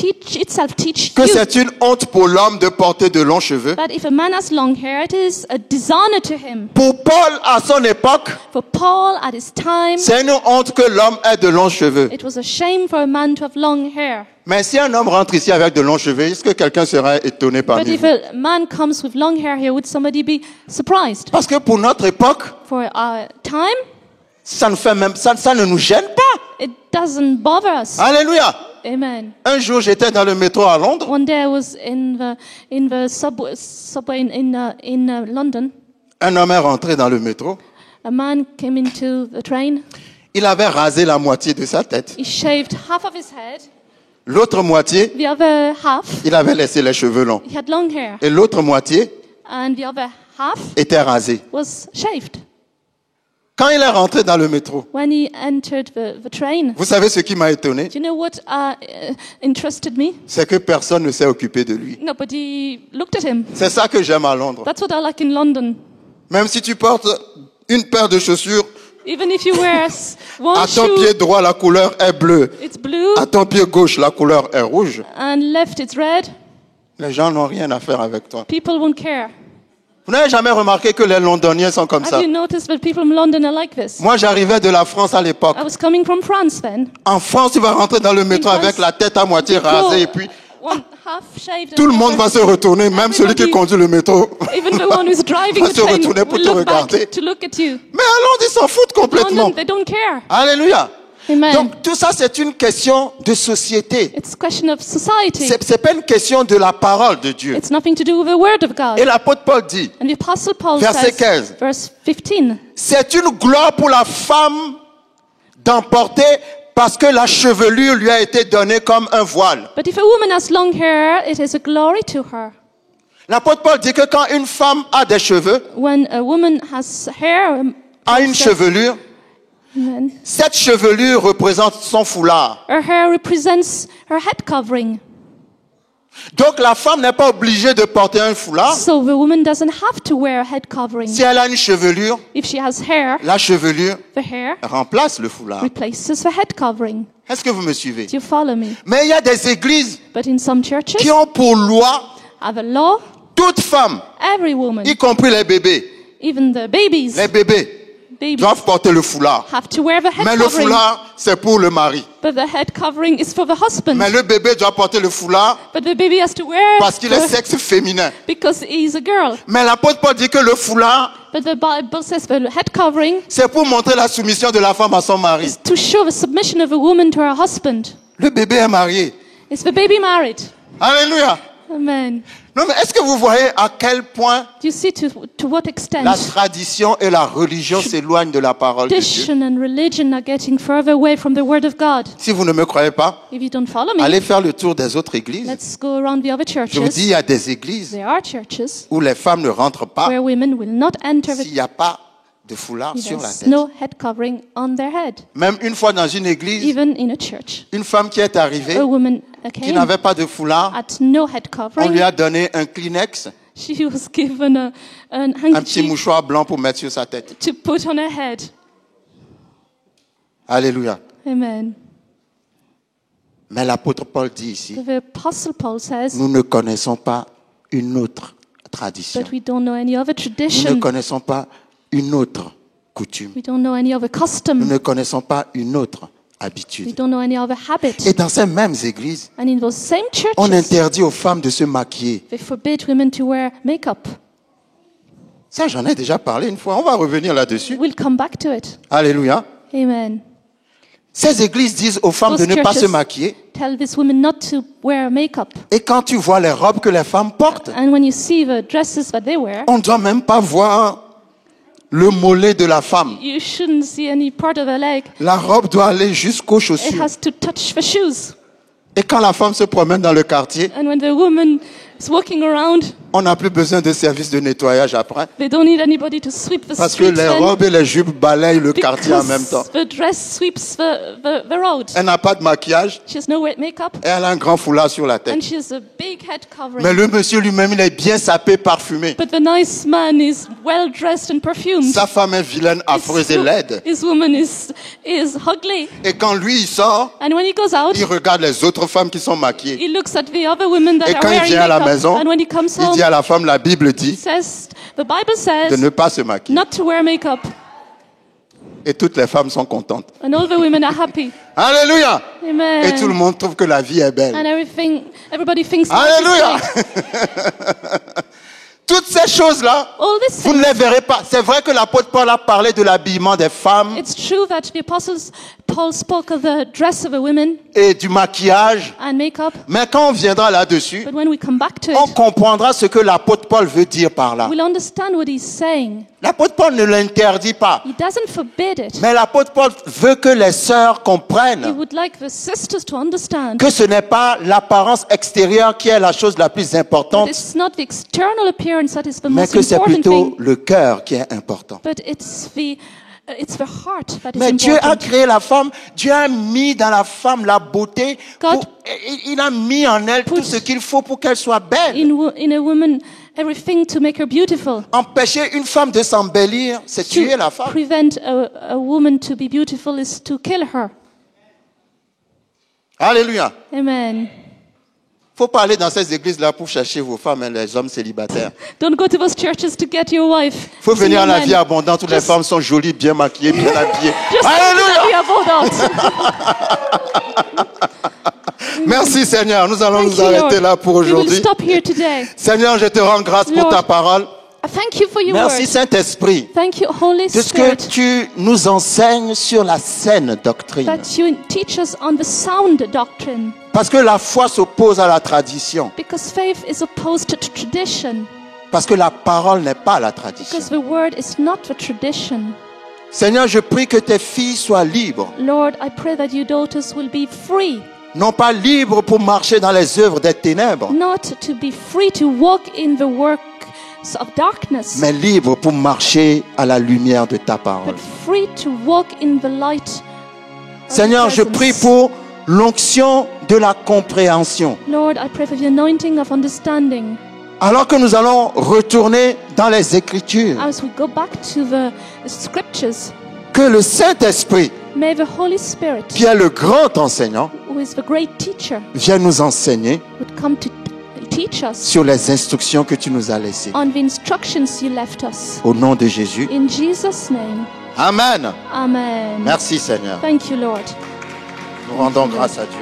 itself teach que you c'est une honte pour l'homme de porter de longs cheveux? that if a man has long hair, it is a dishonor to him? Pour Paul, à son époque, For Paul at his time, c'est une honte que l'homme ait de longs cheveux. it was a shame for a man to have long hair. Mais si un homme rentre ici avec de longs cheveux, est-ce que quelqu'un serait étonné But parmi if vous? a man comes with long hair here, would somebody be surprised? Parce que pour notre époque, For our time, ça ne nous gêne pas. it doesn't bother us. Alléluia. Amen. Un jour, j'étais dans le métro à Londres. One day I was in the subway in London. Un homme est rentré dans le métro. A man came into the train. Il avait rasé la moitié de sa tête. He shaved half of his head. L'autre moitié, The other half, il avait laissé les cheveux longs. he had long hair. Et l'autre moitié And the other half était rasée. was shaved. Quand il est rentré dans le métro, When he entered the train, vous savez ce qui m'a étonné? do you know what interested me? C'est que personne ne s'est occupé de lui. Nobody looked at him. C'est ça que j'aime à Londres. That's what I like in London. Même si tu portes une paire de chaussures, Even if you wear one à ton shoe, pied droit, la couleur est bleue. it's blue, À ton pied gauche, la couleur est rouge. and left it's red, Les gens n'ont rien à faire avec toi. people won't care. Vous n'avez jamais remarqué que les Londoniens sont comme ça? Have you noticed that people in London are like this? Moi, j'arrivais de la France à l'époque. I was coming from France then. En France, tu vas rentrer dans le métro In avec France, la tête à moitié you go rasée et puis one half shaved. tout le and monde the va other- se retourner, même celui qui Everybody- conduit le métro. Even the one who's driving va the se train retourner pour will te look regarder. back to look at you. Mais à Londres, ils s'en foutent complètement. London, they don't care. Alléluia. Amen. Donc tout ça, c'est une question de société. It's a question of society. C'est pas une question de la parole de Dieu. It's nothing to do with the word of God. Et l'apôtre Paul dit, And the Apostle Paul Verset says, 15. verse 15, c'est une gloire pour la femme d'emporter parce que la chevelure lui a été donnée comme un voile. but if a woman has long hair, it is a glory to her. L'apôtre Paul dit que quand une femme a des cheveux, When a woman has hair, a une chevelure, amen, cette chevelure représente son foulard. her hair represents her head covering. Donc la femme n'est pas obligée de porter un foulard. So the woman doesn't have to wear a head covering. Si elle a une chevelure, If she has hair, la chevelure the hair remplace le foulard. replaces the head covering. Est-ce que vous me suivez? Do you follow me? Mais il y a des églises But in some churches, qui ont pour loi have a law, toute femme, every woman, y compris les bébés. even the babies, Les bébés doivent porter le foulard. have to wear the head Mais le covering. foulard, c'est pour le mari. But the head covering is for the husband. Mais le bébé doit porter le foulard But the baby has to wear parce qu'il est it sexe féminin. because he's a girl. Mais l'apôtre Paul dit que le foulard, But the Bible says the head covering c'est pour montrer la soumission de la femme à son mari. is to show the submission of a woman to her husband. Le bébé est marié. Is the baby married? Alléluia. Amen. Non, mais est-ce que vous voyez à quel point Do you see to what extent la tradition et la religion s'éloignent de la parole de Dieu? tradition and religion are getting further away from the word of God? Si vous ne me croyez pas, If you don't follow me, allez faire le tour des autres églises. let's go around the other Je vous dis, il y churches. a des églises There are churches où les femmes ne rentrent pas where women will not enter s'il n'y a pas de foulard if sur la there's tête. no head covering on their head. Même une fois dans une église, Even in a church, une femme qui est arrivée, a woman qui came n'avait pas de foulard, at no head on lui covering. a donné un Kleenex She was given an Un petit handkerchief mouchoir blanc pour mettre sur sa tête. to put on her head. Alléluia. Amen. Mais l'apôtre Paul dit ici, The Apostle Paul says nous ne connaissons pas une autre tradition. that we don't know any other Nous ne tradition. connaissons pas une autre coutume. We don't know any other Nous custom. ne connaissons pas une autre We habitude. don't know any other habit. Et dans ces mêmes églises, And in those same on churches, interdit aux femmes de se maquiller. they forbid women to wear makeup. Ça, j'en ai déjà parlé une fois. On va revenir là-dessus. We'll come back to it. Alléluia. Amen. Ces églises disent aux femmes de Those ne pas se churches maquiller. tell this woman not to wear makeup. Et quand tu vois les robes que les femmes portent, And when you see the dresses that they wear, on ne doit même pas voir le mollet de la femme. you shouldn't see any part of her leg. La robe doit aller jusqu'aux It chaussures. has to touch the shoes. Et quand la femme se promène dans le quartier, And when the woman is walking around, on n'a plus besoin de service de nettoyage après. they don't need anybody to sweep the Parce que streets les then, robes et les jupes balayent le quartier en même temps. because the dress sweeps the road. Elle n'a pas de maquillage She has no makeup, et elle a un grand foulard sur la and tête. she has a big head covering. Mais le monsieur lui-même, il est bien sapé, parfumé. But the nice man is well dressed and perfumed. Sa femme est vilaine, affreuse et laide. His woman is ugly. Et quand lui, il sort, And when he goes out, il regarde les autres femmes qui sont maquillées. he looks at the other women that Et are quand il wearing vient à la makeup. maison, And when he comes il home, dit à la femme, la Bible dit the Bible de says ne pas se maquiller. not to wear makeup. Et toutes les femmes sont contentes. And all the women are happy. Alléluia! Amen. Et tout le monde trouve que la vie est belle. And everybody thinks life is Alléluia! great. Toutes ces choses-là, All these vous ne things. les verrez pas. C'est vrai que l'apôtre Paul a parlé de l'habillement des femmes It's true that the Paul spoke of the dress of the women et du maquillage. and makeup. Mais quand on viendra là-dessus, But when we come back to on it, comprendra ce que l'apôtre Paul veut dire par là. we'll understand what he's saying. L'apôtre Paul ne l'interdit pas. He doesn't forbid it. Mais l'apôtre Paul veut que les sœurs He comprennent would like the sisters to understand que ce n'est pas l'apparence extérieure qui est la chose la plus that importante, it's not the external appearance that is the mais most que c'est important plutôt thing, le cœur qui est important. but it's the heart that is Mais Dieu a important. créé la femme, Dieu a mis dans la femme la beauté, God il a mis en elle tout put ce qu'il faut pour qu'elle soit belle. in a woman everything to make her beautiful. Empêcher une femme de s'embellir, c'est tuer la To femme. prevent a woman to be beautiful is to kill her. Alléluia. Amen. Faut pas aller dans ces églises-là pour chercher vos femmes et les hommes célibataires. Don't go to those churches to get your wife. Faut venir à la Single vie men. abondante où les Just- femmes sont jolies, bien maquillées, bien habillées. Just Alléluia. be abundant. Merci Seigneur, nous allons Thank nous you, arrêter Lord. là pour We will aujourd'hui. stop here today. Seigneur, je te rends grâce pour Lord, ta parole. Thank you for your Merci word. Saint-Esprit Thank you, Holy de ce que Spirit, tu nous enseignes sur la saine doctrine. that you teach us on the sound doctrine. Parce que la foi s'oppose à la tradition. Because faith is opposed to tradition. Parce que la parole n'est pas la tradition. Because the word is not the tradition. Seigneur, je prie que tes filles soient libres. Lord, I pray that your daughters will be free. Non pas libres pour marcher dans les œuvres des ténèbres, Not to be free to walk in the works of darkness, mais libres pour marcher à la lumière de ta parole. but free to walk in the light of Seigneur, your je presence. prie pour l'onction de la compréhension. Lord, I pray for the anointing of understanding. Alors que nous allons retourner dans les Écritures, As we go back to the scriptures, que le Saint-Esprit, may the Holy Spirit, qui est le grand enseignant, who is the great teacher, vienne nous enseigner would come to teach us sur les instructions que tu nous as laissées. on the instructions you left us. Au nom de Jésus. In Jesus' name, Amen. Amen. Merci Seigneur. Thank you, Lord. Nous rendons grâce à Dieu.